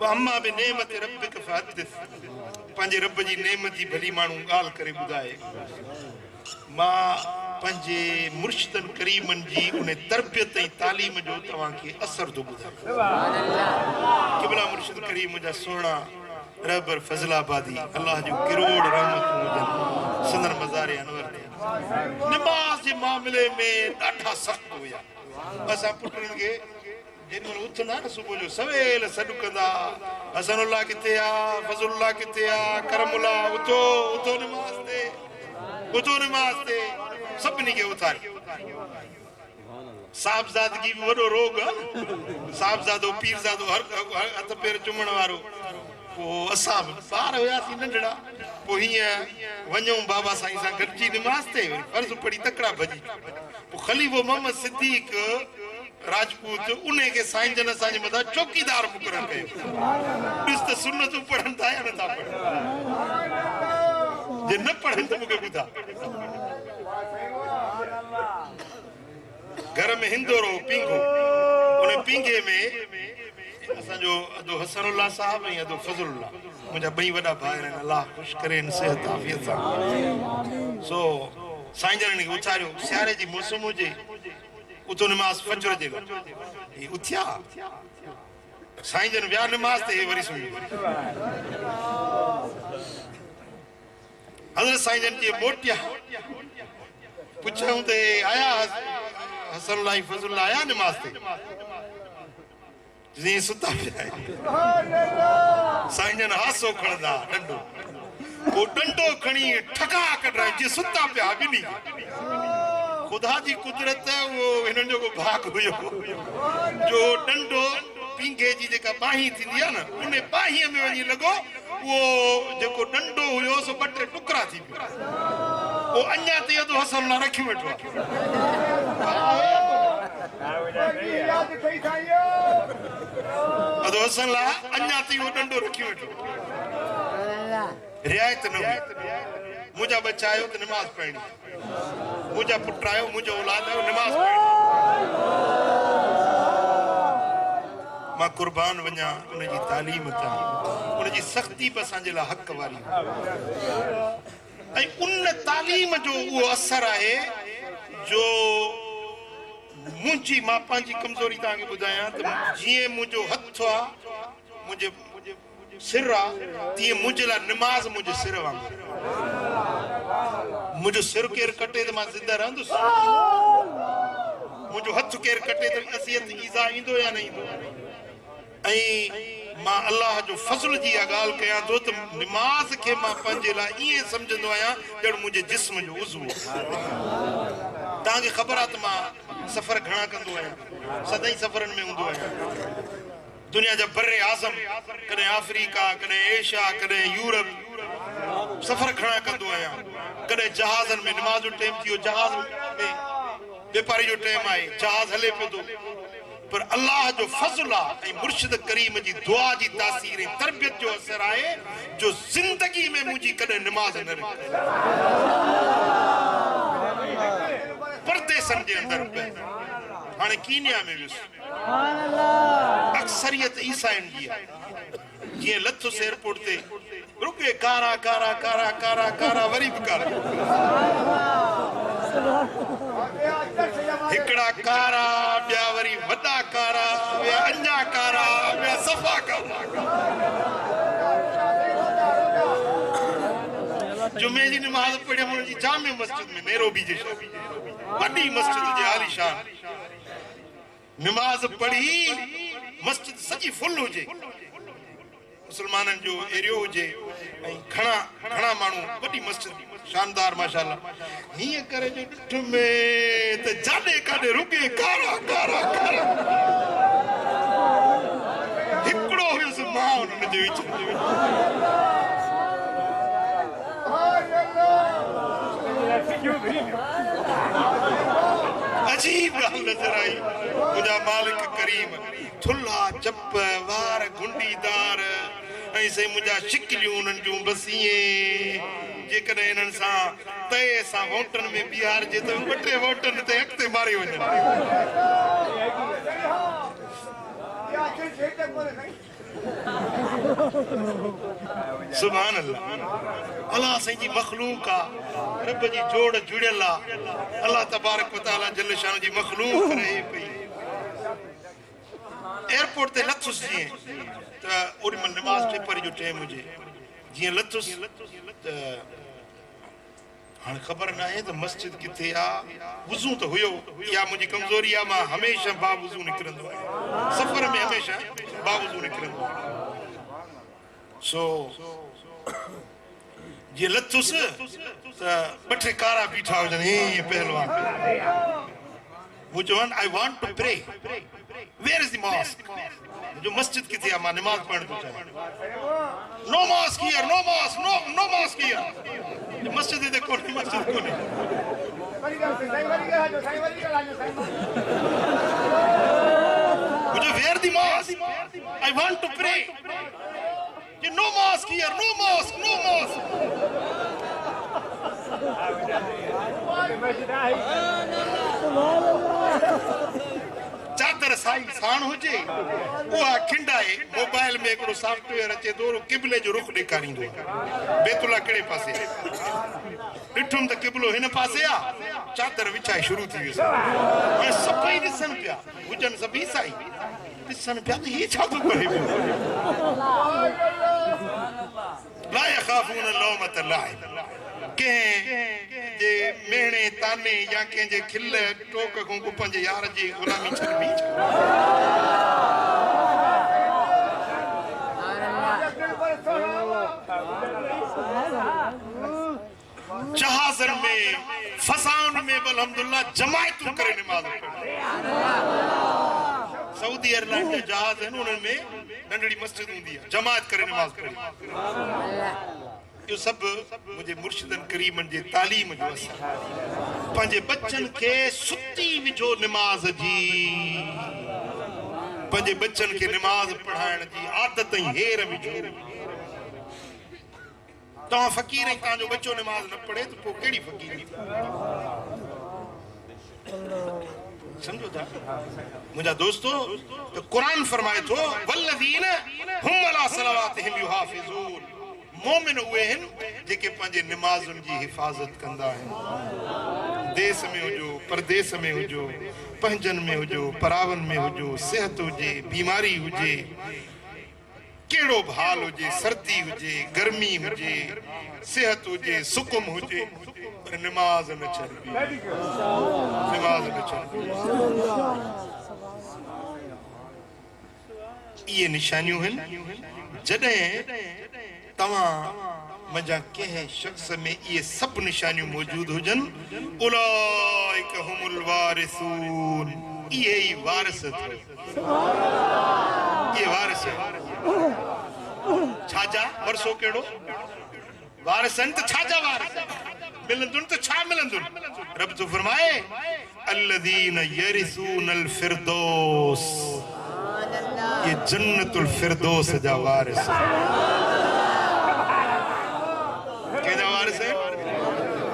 अम्मा बि नेमत रब्बिक फहदिस, पंहिंजे रब जी नेमत जी भली माण्हू ॻाल्हि करे ॿुधाए। मां पंहिंजे मुर्शिदनि करीमनि जी उन तरबियत ऐं तालीम जो तव्हांखे असर थो ॿुधायां। क़िबला मुर्शिद करीम मुंहिंजा सुहिणा रहबर फज़लाबादी, अल्लाह जो किरोड़ रहमतूं हुजनि संदन मज़ार अनवर ते। निमाज़ जे मामले में ॾाढा सख़्त हुया। असां पुटनि खे जेॾीमहिल उथंदा न सुबुह जो सवेल सॾु कंदा, हसनुल्लाह किथे आहे, फज़लुल्लाह किथे आहे, करमुल्लाह उथो उथो निमाज़ ते, उथो निमाज़ ते, सभिनी खे उथारे। साहिबज़ादगी बि वॾो रोग आहे। साहिबज़ादो पीरज़ादो हर हथ पेर चुमण वारो। पोइ असां ॿार हुयासीं नंढड़ा, पोइ हीअं वञूं बाबा साईं सां गॾिजी निमाज़ ते, फर्ज़ पढ़ी तकड़ा भॼी। पोइ ख़लीफ़ो मोहम्मद सिद्दीक़ राजपूत उन खे साईं जन असांजे मथां चौकीदार मुक़ररु कयो। ॾिस त सुन्नतूं पढ़नि था या नथा पढ़नि। जे न पढ़नि त मूंखे ॿुधा। घर में हिंदोरो पींघो, उन पींघे में असांजो अदो हसनुल्लाह साहब ऐं अदो फज़लुल्लाह मुंहिंजा ॿई वॾा भाउर आहिनि। अलाह ख़ुशि करे सिहत आफ़ियत सां। सो साईं जन खे उथारियो, सियारे जी मौसम हुजे, उथो निमाज़ फजर जे लाइ। हे उथिया, साईं जन विया निमाज़ ते, वरी सुम्ही। हज़रत साईं जन जे मोटिया, पुछऊं त आया हसनुल्लाह फज़लुल्लाह आया निमाज़ ते? जीअं सुता पिया। साईं जन हासो खणंदा डंडो, पोइ डंडो खणी ठका कढाए जीअं सुता पिया ॿिनी। ख़ुदा जी कुदरत, उहो हिननि जो को भाग हुयो जो डंडो पींघे जी जेका बाही थींदी आहे न, उन बाहीअ में वञी लॻो। उहो जेको डंडो हुयो सो ॿ टे टुकड़ा थी पियो। पोइ अञा ताईं अदो हसनुल्लाह रखी वेठो आहे। अदो हसनुल्लाह अञा ताईं उहो डंडो रखी वेठो। रिआयत न हुई। मुंहिंजा बच्चा आयो त निमाज़ पढ़णी, मुंहिंजा पुट आयो, मुंहिंजो औलाद आयो, निमाज़ पढ़णी। मां कुर्बान वञा उनजी तालीम तां, उनजी सख़्ती बि असांजे लाइ हक़ वारी। ऐं उन तालीम जो उहो असर आहे जो मुंहिंजी, मां पंहिंजी कमज़ोरी तव्हांखे ॿुधायां त जीअं मुंहिंजो हथु आहे, मुंहिंजे सिर आहे, तीअं मुंहिंजे लाइ निमाज़ मुंहिंजे सिर वांगुरु। मुंहिंजो सिर केरु कटे त मां ज़िंदा रहंदुसि। मुंहिंजो हथु केरु कटे त असियत ईज़ा ईंदो या न ईंदो। ऐं मां अलाह जो फज़ल जी इहा ॻाल्हि कयां थो त निमाज़ खे मां पंहिंजे लाइ ईअं सम्झंदो आहियां ॼण मुंहिंजे जिस्म जो उज़्व। तव्हांखे ख़बर आहे त मां सफ़र घणा कंदो आहियां, सदाईं सफ़रनि में हूंदो आहियां। दुनिया जा बर्रे आज़म, कॾहिं अफ्रीका, कॾहिं एशिया, कॾहिं यूरोप, सफ़र खड़ा कंदो आहियां कॾहिं जहाज़नि में नमाज़ जो टाइम थियो जहाज़ में व्यापारी जो टाइम आहे जहाज़ हले पियो थो पर अल्लाह जो फज़ल आहे ऐं मुर्शिद करीम जी दुआ जी तासीर ऐं तरबियत जो असर आहे जो ज़िंदगी में मुंहिंजी कॾहिं नमाज़ न रखी परदेसनि जे अंदरि हाणे कीनिया में वियुसि अक्सरियत ईसाइनि जी आहे जीअं लथुस एयरपोर्ट ते रुके कारा कारा कारा कारा कारा वरी बि कारा हिकड़ा कारा ॿिया वरी वॾा कारा ॿिया अञा कारा ॿिया सफ़ा कारा जुमे जी नमाज़ पढ़ियमि हुनजी जामे मस्जिद में नैरोबी जे वॾी मस्जिद जे आलीशान नमाज़ पढ़ी मस्जिद सॼी फुल हुजे मुसलमाननि जो एरियो हुजे ऐं घणा माण्हू वॾी मस्जिद शानदार माशाअल्लाह हीअं करे जो ॾिठ में त जाॾे काॾे रुके कारा कारा कारा हिकिड़ो हुयुसि मां हुननि जे विच में अजीब ॻाल्हि नज़र आई मुंहिंजा मालिक करीम थुल्हा चप वार गुंडीदार ऐं से मुंहिंजा शिकिलियूं उन्हनि जूं बसि ईअं जेकॾहिं इन्हनि सां तए सां वोटनि में बीहारजे त ॿ टे वोटनि ते अॻिते मारे वञनि सुभान अल्लाह अल्लाह साईं जी मखलूक आहे रब जी जोड़ जुड़ियल आहे अल्लाह तबारक व तआला जल शान जी मखलूक रहे पई एयरपोर्ट ते लथुसि जीअं त ओॾी महिल नमाज़ पेपर जो टाइम हुजे जीअं लथुसि त हाणे ख़बर न आहे त मस्जिद किथे आहे वुज़ू त हुयो इहा मुंहिंजी कमज़ोरी आहे मां हमेशह बावुज़ू निकिरंदो आहियां सफ़र में हमेशह बावुज़ू निकिरंदो आहियां सो जीअं लथुसि त ॿ टे कारा बीठा हुजनि हीअं पहलवान मूं चवनि I want to pray where is the mosque जो मस्जिद किथे आहे मां नमाज़ पढ़ण थो चाहियां no mosque here no mosque no mosque here मस्जिद ते कोन्हे मस्जिद कोन्हे मुझे where the mosque I want to pray no mosque here no mosque no mosque चादर साई साण हुजे उहा खिंडाए मोबाइल में हिकिड़ो सॉफ्टवेयर अचे थो किबले जो रुख ॾेखारींदो बेतुला कहिड़े पासे ॾिठुमि त किबलो हिन पासे आहे चादर विछाए शुरू थी वियुसि हाणे सभई ॾिसनि पिया हुजनि सभु ईसाई ॾिसनि पिया त हीअ छा थो करे पियो ला यख़ाफ़ून लौमत लाइम कंहिं जे मेणे ताने या कंहिंजे खिल टोक खां को पंहिंजे यार जी ग़ुलामी छॾी जहाज़नि में फसाउन में अल्हम्दुलिल्लाह जमायतूं करे निमाज़ सऊदी एयरलाइन जा जहाज़ आहिनि उन्हनि में नंढड़ी मस्जिद हूंदी आहे जमायत करे निमाज़ पढ़ी इहो सभु मुंहिंजे मुर्शिदनि करीमनि जे तालीम जो असर पंहिंजे बच्चनि खे सुती विझो निमाज़ जी पंहिंजे बच्चनि खे निमाज़ पढ़ाइण जी आदत ऐं हेर विझो तव्हां फ़क़ीर ऐं तव्हांजो बच्चो निमाज़ न पढ़े त पोइ कहिड़ी फ़क़ीरी समझो था मुंहिंजा दोस्तो त क़ुरान फरमाए थो वल्लज़ीन हुम अला सलावातिहिम युहाफ़िज़ून मोमिन उहे आहिनि जेके पंहिंजे निमाज़ुनि जी हिफ़ाज़त कंदा आहिनि देश में हुजो परदेस में हुजो पंहिंजनि में हुजो परावनि में हुजो सिहत हुजे बीमारी हुजे कहिड़ो बि हाल हुजे सर्दी हुजे गर्मी हुजे सिहत हुजे सुकुम हुजे पर निमाज़ न छॾबी निमाज़ न छॾबी इहे निशानियूं आहिनि जॾहिं तव्हां मुंहिंजा कंहिं शख़्स में इहे सभु निशानियूं मौजूदु हुजनि उलाइक हुमुल वारिसून इहे ई वारिस इहे वारिस छाजा वरसो कहिड़ो वारिसन त छाजा वारिस मिलंदुन त छा मिलंदुन रब तो फरमाए अल्लज़ीन यरिसूनल फिरदौस ये जन्नतुल फिरदौस जा वारिस केदा वारिस है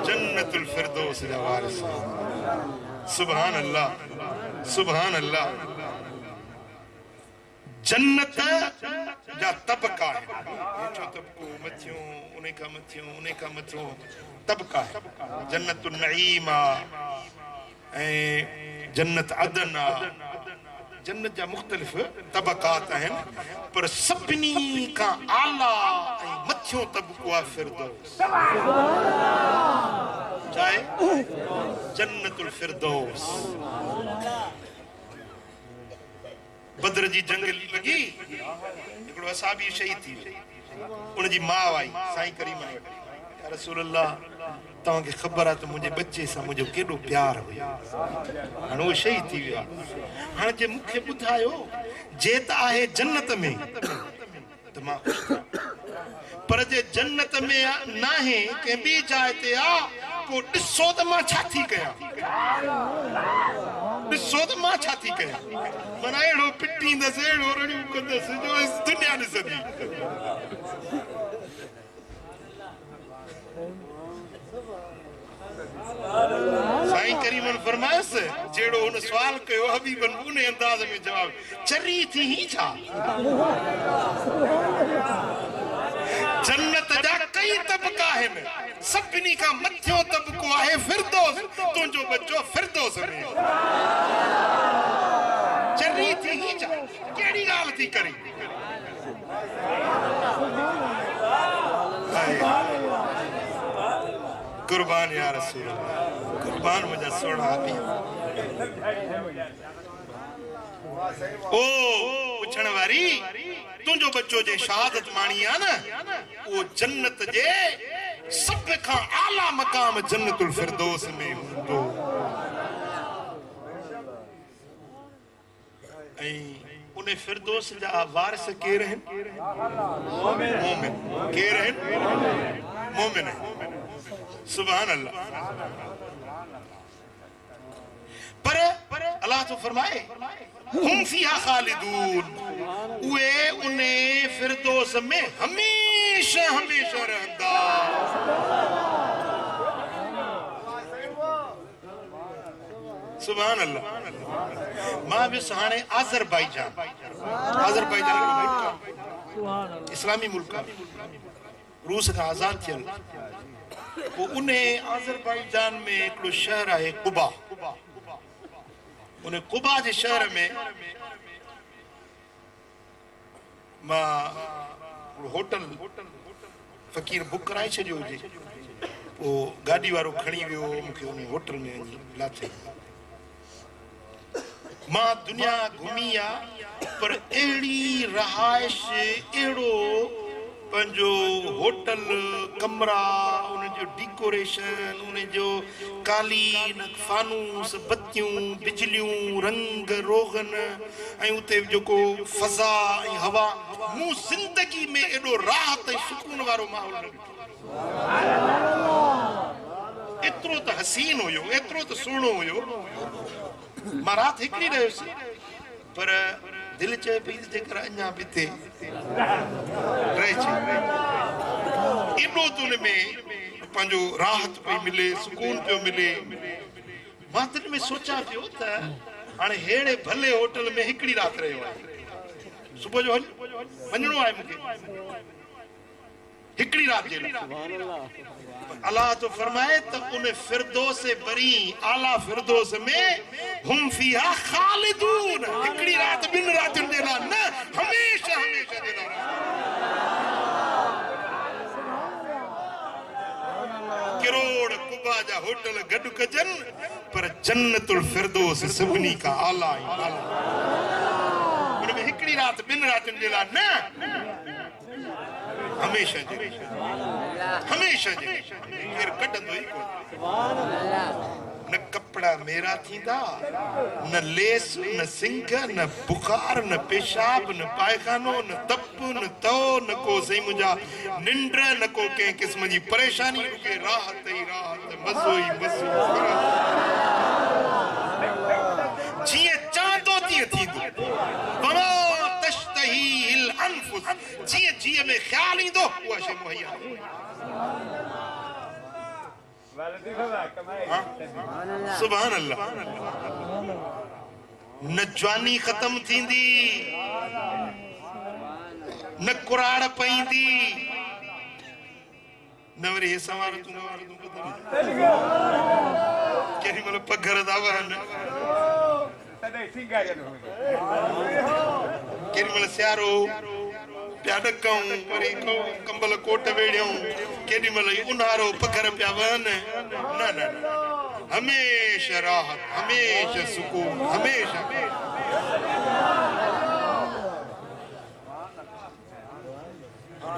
जन्नतुल फिरदौस जा वारिस सुभान अल्लाह सुभान अल्लाह जन्नत जा तबका है हेठो तबको मथियो उने का मथियो तबका है जन्नतुन नईम ए जन्नत अदन जन्नत जा मुख्तलिफ तबकात हैं पर सभिनी का आला ए मथियो तबको है फिरदौस चाहे जन्नतुल फिरदौस बदर जी जंग लगी एकड़ो असाबी शहीद थी उन जी मां आई साईं करीम ने या रसूल अल्लाह तव्हां खे ख़बर आहे त मुंहिंजे बच्चे सां मुंहिंजो केॾो प्यार हुयो हाणे उहो शहीद थी वियो आहे हाणे जे मूंखे ॿुधायो जे त आहे जन्नत में त मां पर जे जन्नत में नाहे कंहिं ॿी जाइ ते आहे पोइ ॾिसो त मां छा थी कयां ॾिसो त मां छा थी कयां माना अहिड़ो पिटींदसि अहिड़ो रड़ियूं कंदसि जो दुनिया ॾिसंदी साईं करीमन फरमायसि जहिड़ो हुन सवाल कयो हबीबन उन अंदाज़ में जवाब चरी थी ही छा जन्नत जा कई तबका आहिनि सभिनी खां मथियो तबको आहे फिरदौस तुंहिंजो बच्चो फिरदौस में चरी थी ही छा कहिड़ी ॻाल्हि थी करी कुर्बान या रसूल कुर्बान मुझा सोना हबीब ओ पुछण वारी तुंहिंजो बच्चो जे शहादत माणी आहे न वो जन्नत जे सब खां आला मकाम जन्नतुल फिरदौस में हूंदो ऐं उन फिरदौस जा वारिस केर आहिनि मोमिन केर आहिनि मोमिन सुभान अल्लाह पर अल्लाह तो फरमाए हुम फीहा खालिदून उए उन्ने फिरदौस में हमेशा हमेशा रहंदा सुभान अल्लाह मां भी हाणे आज़रबाईजान इस्लामी मुल्क रूस का आजाद थियल वो उन्हें आज़रबाईजान में एक शहर है कुबा उन्हें कुबा के शहर में मां होटल फकीर बुक कराए छो वो गाड़ी वारो खणी वियो मुखे उन होटल में लाथे मां दुनिया घुमी आ पर एड़ी रहाइश एड़ो पंजो होटल कमरा उन जो डेकोरेशन उन जो कालीन फानूस बत्तियों बिजलियों रंग रोगन ऐं उते जोको फज़ा ऐं हवा मूं जिंदगी में एडो राहत ऐं सुकून वारो माहौल न ॾिठो एतिरो त हसीन हुयो एतिरो त सुहिणो हुयो मां राति हिकिड़ी रहियुसि पर दिल चए पई जेकर अञा बि हिते रहिजी एॾो त उन में पंहिंजो राहत पई मिले सुकून पियो मिले मां दिल में सोचां पियो त हाणे हेड़े भले होटल में हिकिड़ी राति रहियो आहे सुबुह जो वञिणो आहे मूंखे हिकिड़ी राति जे लाइ अल्लाह तो फरमाए त उन फिरदौस बरी आला फिरदौस में हुम फीहा खालिदून हिकिड़ी राति ॿिनि रातियुनि जे लाइ न हमेशा हमेशा जे लाइ करोड़ कुबा जा होटल गॾु कजनि पर जन्नतुल फिरदौस सभिनी खां आला ऐं आला उन में हिकिड़ी राति ॿिनि रातियुनि जे लाइ न हमेशा जे केर कढंदो ई कोन न कपड़ा मेरा थींदा, न लेस, न सिंग, न बुखार, न पेशाब, न पायखानो, न तप, न तो, न को सही मुझा निंड, न को के किस्म जी परेशानी, रुके राहत ही राहत, मज़ो ही मज़ो। जिए चांदो तिए थींदो, वमा तश्तहील अनफुस, जिए जिए में ख्याल इंदो उहा शे मुहैया। सुभान अल्लाह। न जवानी खत्म थींदी, न कुराड़ पईंदी, न वरी हे सवार तू केरी मतलब पघर दा वहन केरी मतलब सियारो प्या ॾकऊं, वरी कंबल कोट वेड़ियूं, केॾी महिल उन्हारो पघर पिया वहनि। न न न, हमेशा राहत, हमेशा सुकून, हमेशा।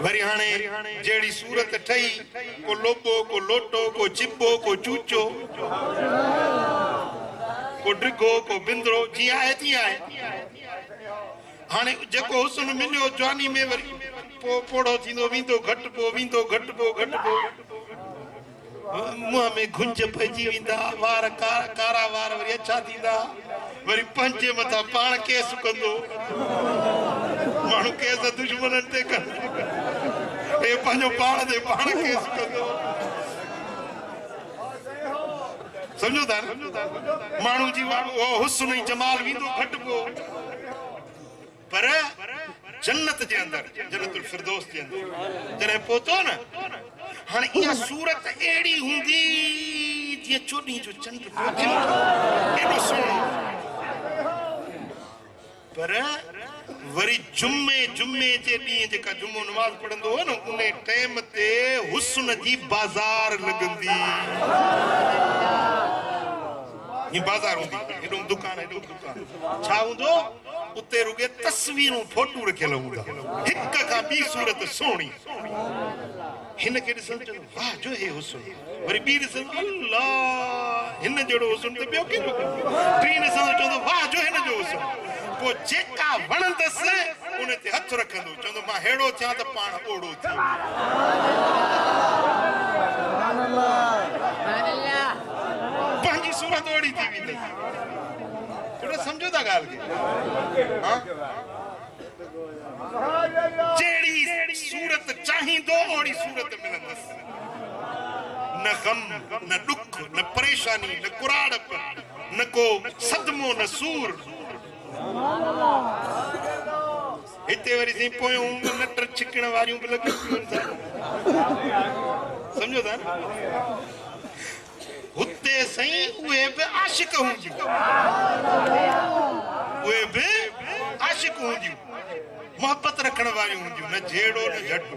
वरी हाणे जहिड़ी सूरत ठही, को लोबो, को लोटो, को चिबो, को चूचो, को डिघो, को बिंदरो, जीअं आहे तीअं आहे। हाणे जेको हुस्न मिलियो जवानी में, वरी पो पोड़ो थींदो वेंदो, घटिबो वेंदो, घटिबो घटिबो, मुंहं में घुंज पइजी वेंदा, वार कारा वार वरी अछा थींदा, वरी पंहिंजे मथां पाण केस कंदो, माण्हू केस दुश्मननि ते कंदो, हे पंहिंजो पाण ते पाण केस कंदो। सम्झो था न, माण्हू जी हुस्न ऐं जमाल वेंदो, घटिबो। पर जन्नत जे अंदर, जन्नतुल फिरदौस जे अंदर जॾहिं पहुतो न, हाणे इहा सूरत अहिड़ी हूंदी जीअं चोॾहीं जो चंड एॾो सुहिणो। पर वरी जुमे जे ॾींहुं जेका जुमो नमाज़ पढ़ंदो हो न, उन टाइम ते हुस्न जी बाज़ार लॻंदी। बाज़ार हूंदी, हेॾो दुकान, हेॾो दुकान, छा हूंदो उते रुगे तस्वीरूं, फोटू रखियल हूंदा, हिक खां ॿी सूरत सुहिणी। हिन खे ॾिसण चवंदो वाह जो हे हुस्न, वरी ॿी ॾिसंदो अल्लाह हिन जहिड़ो हुस्न त ॿियो केरु, टी ॾिसंदो चवंदो वाह जो हिन जो हुस्न। पोइ जेका वणंदसि उन ते हथ रखंदो, चवंदो मां हेड़ो थियां त पाण ओड़ो थियां। पंहिंजी सूरत ओड़ी थी वेंदी। थोड़ा समझो था ॻाल्हि खे? जहिड़ी सूरत चाहींदो ओड़ी सूरत मिलंदसि। न गम, न दुख, न परेशानी, न कुराड़प, न को सदमो, न सूर। हिते वरी सी पोयूं नट छिकण वारियूं बि लॻियूं सम्झो था न? हुते सही उहे बि आशिक हूंदियूं, उहे बि आशिक हूंदियूं, मोहब्बत रखण वारियूं हूंदियूं, न झेड़ो न झटो।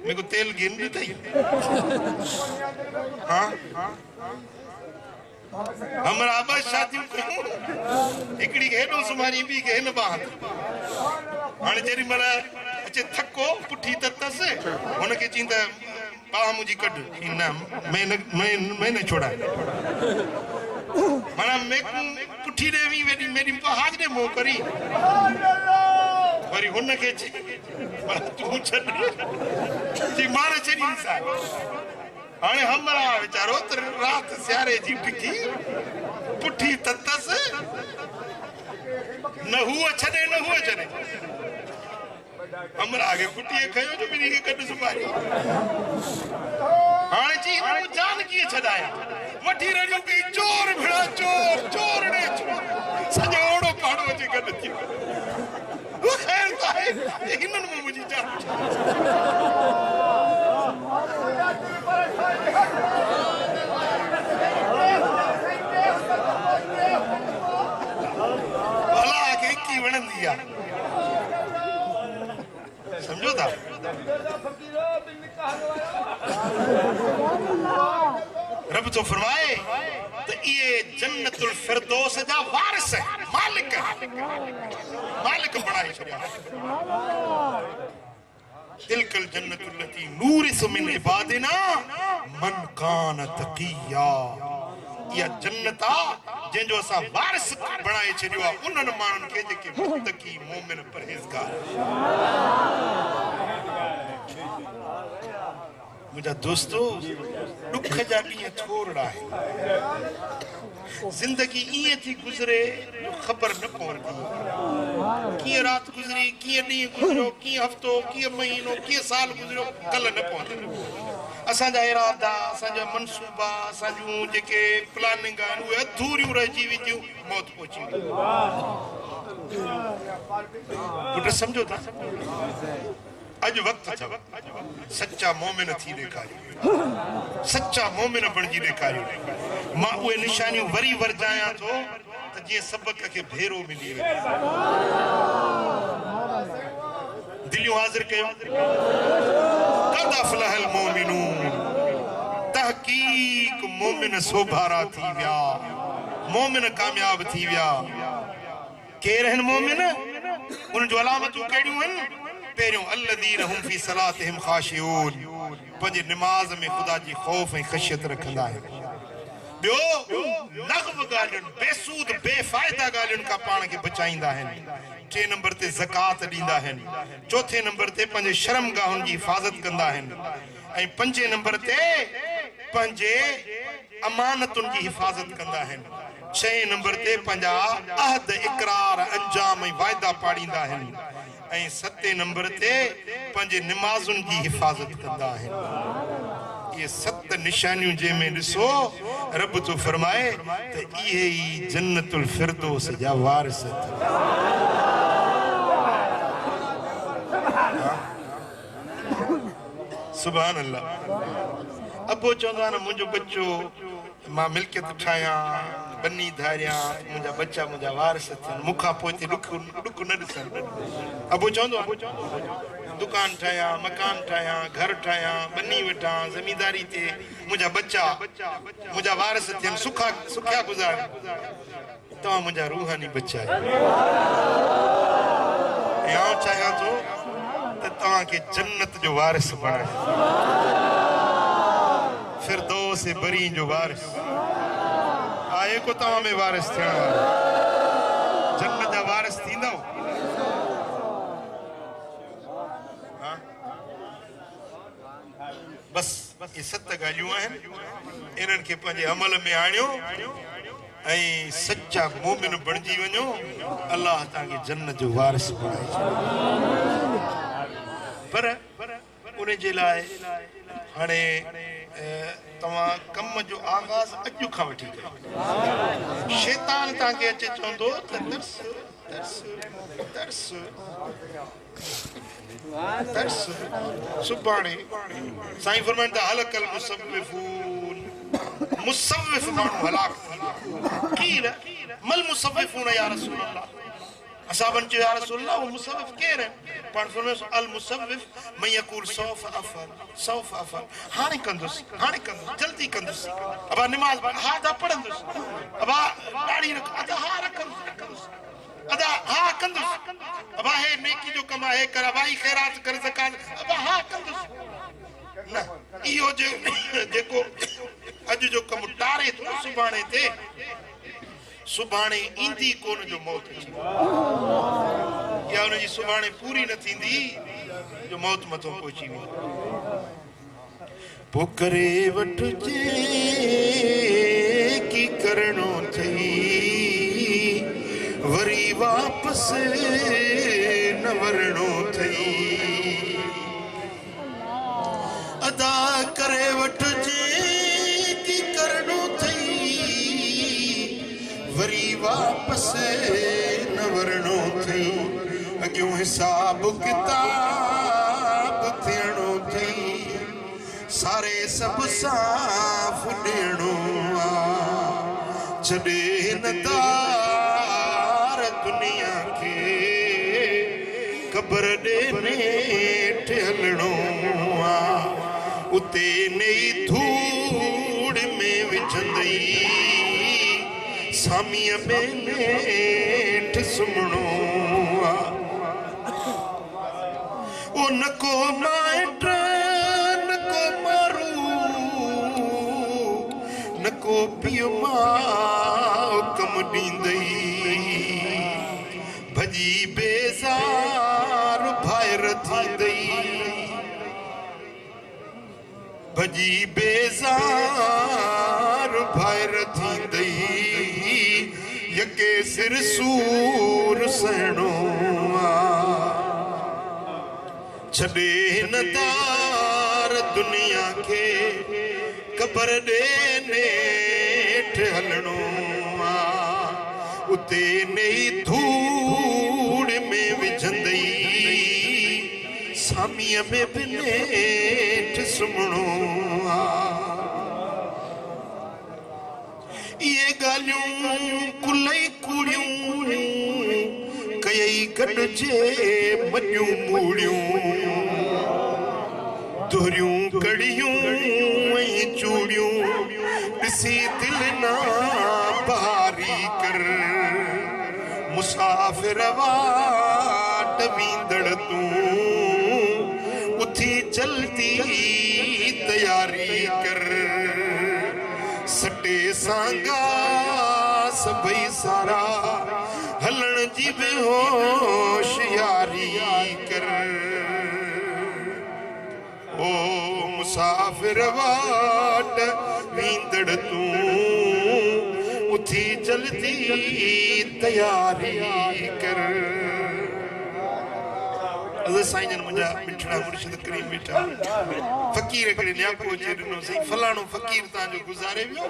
मेको तेल गिन दी थई। हाँ हमरा बस शादियूं कयूं, हिकिड़ी हेॾो सुमारी ॿी खे हिन बांह। हाणे जेॾी महिल अचे थको पुठी ततसि, हुनखे चईंदा बांह मुंहिंजी कढ, न मैं न छोड़ा। माना पुठी ॾे वी वेॾी मेरी हाथ ॾे मुंहुं करी, वरी हुनखे तूं छॾ जी मार छॾी इंसान। हाणे हमरा वीचारो रात सियारे जी डिगी पुठी ततसि, न हुआ छॾे न हुआ छॾे। हमरा आगे पुठीअ खयो जो ॿिन्ही खे कढ सुमारी। हाणे जी जान कीअं छॾाया, वठी रहियूं कई चोर भिड़ा, चोर चोर ॾे चोर, सॼो ओड़ो पाड़ो अची गॾु थी वियो। ख़ैर त आहे, हिननि में मुंहिंजी जान भला खे की वणंदी आहे, समझो था? रब तो फरमाए तो ये जन्नतुल फिरदौस जा वारिस मालिक बनाए छॾिया। तिलकल जन्नतुल्लती नूरिस मिन इबादिना मन कान तकिया। या जन्नता जंहिंजो असां वारिस बणाए छॾियो आहे उन्हनि माण्हुनि खे जेके मुत्तकी मोमिन परहेज़गार। मुंहिंजा दोस्तो, दुख जा ॾींहं थोरा आहिनि। ज़िंदगी ईअं थी गुज़रे जो ख़बर न पवंदी। कीअं राति गुज़री, कीअं ॾींहुं गुज़रियो, कीअं हफ़्तो, कीअं महीनो, कीअं साल गुज़रियो, कल्ह न पवंदो। असांजा इरादा, असांजा मनसूबा, असांजूं जेके प्लानिंग आहिनि उहे अधूरियूं रहिजी वेंदियूं, मौत पहुची वेंदी। पुट सम्झो था, अॼु वक़्तु अथव सच्चा मोमिन थी ॾेखारियो, सच्चा मोमिन बणिजी ॾेखारियो। मां उहे निशानियूं वरी वरजायां थो त जीअं सबक़ खे भेरो मिली वञे। दिलियूं हाज़िर कयो। क़द अफ़लहल मोमिनून, तहक़ीक़ मोमिन सोभारा थी विया, मोमिन कामयाब थी विया। केर आहिनि मोमिन? उन जो अलामतूं कहिड़ियूं आहिनि? पहिरियों अल्लज़ीन हुम फी सलातिहिम ख़ाशिऊन, पंहिंजे निमाज़ में ख़ुदा जी ख़ौफ़ ऐं ख़शियत रखंदा आहिनि। ॿियो लग़्व ॻाल्हियुनि, बेसूद बेफ़ाइदा ॻाल्हियुनि खां पाण खे बचाईंदा आहिनि। टे नंबर ते ज़कात ॾींदा आहिनि। चौथे नंबर ते पंहिंजे शर्मगाहुनि जी हिफ़ाज़त कंदा आहिनि। ऐं पंजे नंबर ते पंहिंजे अमानतुनि जी हिफ़ाज़त कंदा आहिनि। छहें नंबर ते पंहिंजा अहद इक़रार अंजाम ऐं वाइदा पाड़ींदा आहिनि। ऐं सतें नंबर ते पंहिंजे निमाज़ुनि जी हिफ़ाज़त कंदा आहिनि। ये 7 निशानियूं जंहिंमें ॾिसो रब तो फरमाए त इहे ई जन्नतुल फिरदौस जा वारिस। सुभान अल्लाह। अबो चवंदो आहे न मुंहिंजो बच्चो मां मिल्कियत ठाहियां, बनी धारियां, मुंहिंजा बच्चा मुंहिंजा वारिस थियनि, मूंखां पोइ हिते ॾुख न ॾिसनि। अबो चवंदो दुकान ठाहियां, मकान ठाहियां, घर ठाहियां, बनी वेठां, ज़मींदारी ते मुंहिंजा बच्चा मुंहिंजा वारिस थियनि, सुखिया गुज़ारनि। तव्हां मुंहिंजा रूहानी बच्चा आहियो। ऐं आउं चाहियां थो त तव्हांखे जन्नत जो वारिस बणाए, फिरदौस बरी जो वारिस। आहे को तव्हां में वारिस थियण वारो? जन्नत जा वारिस थींदव? बस ये 7 ॻाल्हियूं आहिनि। इन्हनि खे पंहिंजे अमल में आणियो ऐं सच्चा मोमिन बणिजी वञो। अलाह तव्हांखे जन्नत जो वारिस बणाए छॾे। पर उन जे लाइ हाणे तव्हां कम जो आगाज़ अॼु खां वठी कयो। शैतान तव्हांखे अचे चवंदो त दर्स दर्स दर्स दर्स सुभाणे साईं फरमाइनि था हलकल मुसव्विफून, मुसव्विफ माण्हू हलाक कील मल मुसव्विफून या रसूल अल्लाह। असाबन जो या रसूल अल्लाह वो मुसव्विफ केर है? पाण फरमायो अल मुसव्विफ मैं यकूल सौफ अफल हाणे कंदुसि जल्दी कंदुसि। अबा निमाज़ हा दा पढ़ंदुसि, अबा दाढ़ी रख अदा हा रखंदुसि, अदा हा कंदुसि, अबा हे नेकी जो कम आहे कर, अबा ही खैरात कर, ज़कात, अबा हा कंदुसि। न इहो जेको अॼु जो कम टारे थो सुभाणे ते, सुभाणे ईंदी कोन जो मौत अची, या उनजी सुभाणे पूरी न थींदी जो मौत मथो पहुची वेंदी। पोइ करे वठिजे की करणो थई, वरी वापस न वरणो थई। अदा करे वठिजे की करणो थई, वरी वापस न वरणो थई। अॻियों हिसाब किताब थियणो थई, सारे सब साफ़ ॾियणो आ। छॾे हिन दार दुनिया खे, क़ब्र ॾे नेठ हलणो आ। उते नई धूड़ में विझंदई, सामीअ में नेठ सुम्हणो आ। ओ न को गोपीअ मां कम ॾींदई भॼी बेज़ार भाइर थींदई भॼी बेज़ार भाइर थींदई यके सिर सूर सहणो छॾे हिन तार दुनिया खे क़बर ॾे नेठ हलणो उते नई धूड़ में विझंदई सामीअ में बि नेठ सुम्हणो इहे ॻाल्हियूं कुलई कूड़ियूं कयई गॾिजे मॼियूं मूड़ियूं दोहरियूं कड़ियूं ऐं चूड़ियूं ॾिसी दिलि ना बहारी कर मुसाफ़िर वाट वींदड़ तूं उथी जल्दी तयारी कर सटे सांगा सभई सारा हलण जी बि होशियारी कर ओ मुसाफ़िर वाट वींदड़ तूं उथी जल्दी तयारी कर साईं जन मुंहिंजा मिठड़ा मुर्शिद करीम बीठा फ़कीर हिकिड़े न्यापो अची ॾिनो साईं फलाणो फ़कीर तव्हांजो गुज़ारे वियो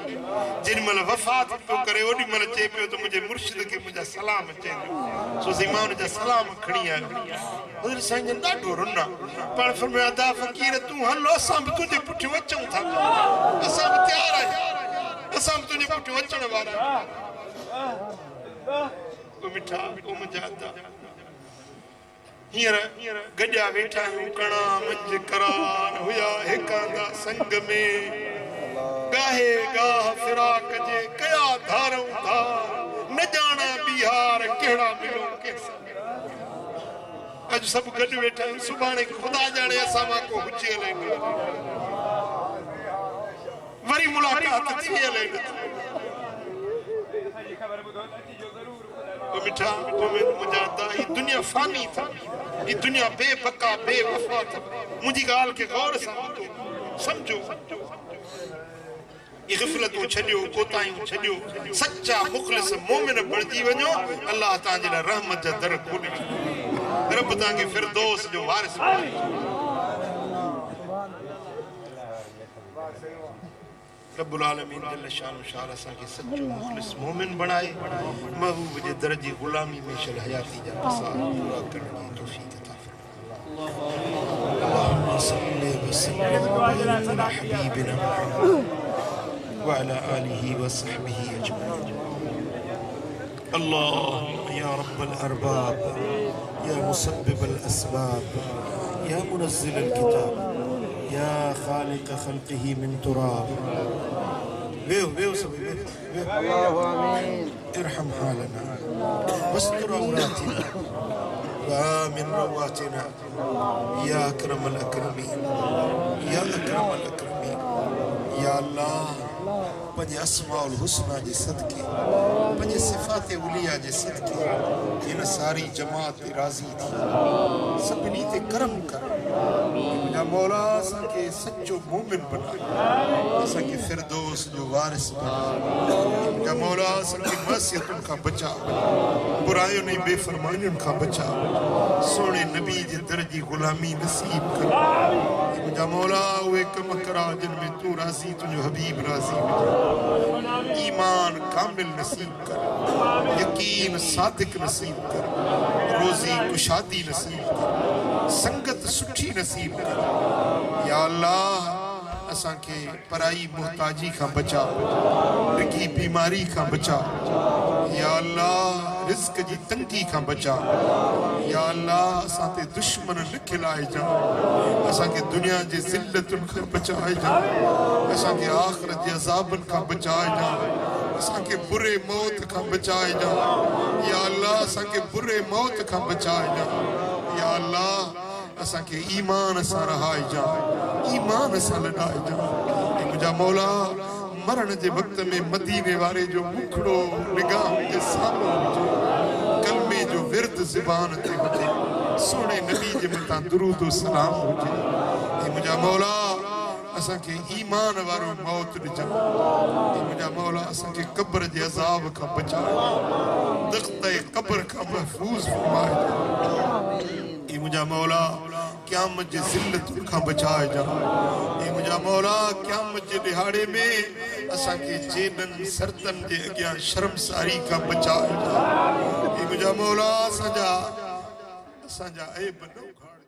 जेॾी महिल वफ़ात पियो करे ओॾी महिल चए पियो त मुंहिंजे मुर्शिद खे मुंहिंजा सलाम चइजो सो साईं मां हुनजा सलाम खणी आयो हज़रत साईं जन ॾाढो रुना पाण फरमाया अदा फ़कीर तूं हल असां बि तुंहिंजे पुठियूं अचूं था असां बि तयार आहियूं असां बि तुंहिंजे पुठियूं अचण वारा आहियूं मिठा ओ मुंहिंजा अदा हींअर गॾिया वेठा आहियूं कणा मंझि करार हुया हिकांदा संग में गाहे गाह फिराक जे कया धारूं था न ॼाणा बिहार कहिड़ा मिलो कंहिंसां अॼु सभु गॾु वेठा आहियूं सुभाणे ख़ुदा ॼाणे असां मां को हुजे हले वरी मुलाक़ात थी हले मिठा मुंहिंजा ही दुनिया फानी था ही दुनिया बेबका बेवफा था मुंहिंजी ॻाल्हि खे गौर सां सम्झो ये ग़फ़लतूं छॾियो कोताहियूं छॾियो सच्चा मुख़लिस मोमिन बणिजी वञो अल्लाह तव्हांजे लाइ रहमत जा दर खोले रब तव्हांखे फिरदौस जो वारिस रब्बुल आलमीन जल्ल शानु शान असांखे सच्चो मुख़लिस मोमिन बणाए महबूब जे दर जी ग़ुलामी में शल हयाती जा मसाइल पूरा करण जी तौफ़ीक़ अता फरमाए अल्लाहुम्म सल्लि व सल्लिम अला हबीबिना व अला आलिहि व सहबिहि अजमईन अल्लाहुम्म या रब्बल अरबाब या मुसब्बिबल अस्बाब या मुनज़्ज़िलल किताब या खालिक खल्क़िही मिन तुराब वेव सब अल्लाहु आमीन इरहम हालना वस्तुर औरातिना व आमिन रवातिना या अकरमल अकरमीन या अकरमल अकरमीन या अल्लाह पंहिंजे अस्माउल हुस्ना जे सदके पंहिंजे सिफ़ात उलिया जे सदके हिन सारी जमात ते राज़ी थी सभिनी ते करम कर मुंहिंजा मौला असांखे सच्चो मोमिन बनाए असांखे फिरदौस जो वारिस बनाए मुंहिंजा मौला असांखे मासियतुनि खां बचा बुरायुनि ऐं बेफ़रमानियुनि खां बचा सोणे नबी जे दर जी ग़ुलामी नसीब कर मुंहिंजा मौला उहे कम करा जिन में तूं राज़ी तुंहिंजो हबीब राज़ी ईमान कामिल नसीब कर यकीन सादिक नसीब कर रोज़ी कुशादी नसीब कर संगत सुठी नसीब कर या अल्लाह असांखे पराई मुहताजी खां बचा डिघी बीमारी खां बचा या अल्लाह रिज़्क़ जी तंगी खां बचा या अल्लाह असां ते दुश्मन न खिलाइजां असांखे दुनिया जे ज़िल्लतुनि खां बचाइजां असांखे आख़िरत जे अज़ाबनि खां बचाइजां असांखे बुरे मौत खां बचाइजां या अल्लाह असांखे बुरे मौत खां बचाइजां या अल्लाह असांखे ईमान सां रहाइजां ईमान सां लॾाइजां मुंहिंजा मौला मरण जे वक्त में मदीने वारे जो मुखड़ो निगाह के सामने हुजे, कलमे जो विर्द ज़बान ते हुजे, सोने नबी जे मथा दुरूद व सलाम हुजे। ए मुंहिंजा मौला असांखे ईमान वारो मौत ॾिजो। ए मुंहिंजा मौला असांखे क़ब्र जे अज़ाब खां बचाए, दख़्ते क़ब्र खां महफूज़ फरमाए। ए मुंहिंजा मौला क़यामत जे ज़िल्लत खां बचाए जा। ए मुंहिंजा मौला क़यामत जे ॾिहाड़े में असांखे जेननि सरतन जे अॻियां शर्मसारी खां बचाए जा। ए मुंहिंजा मौला असांजा ऐब न उघाड़।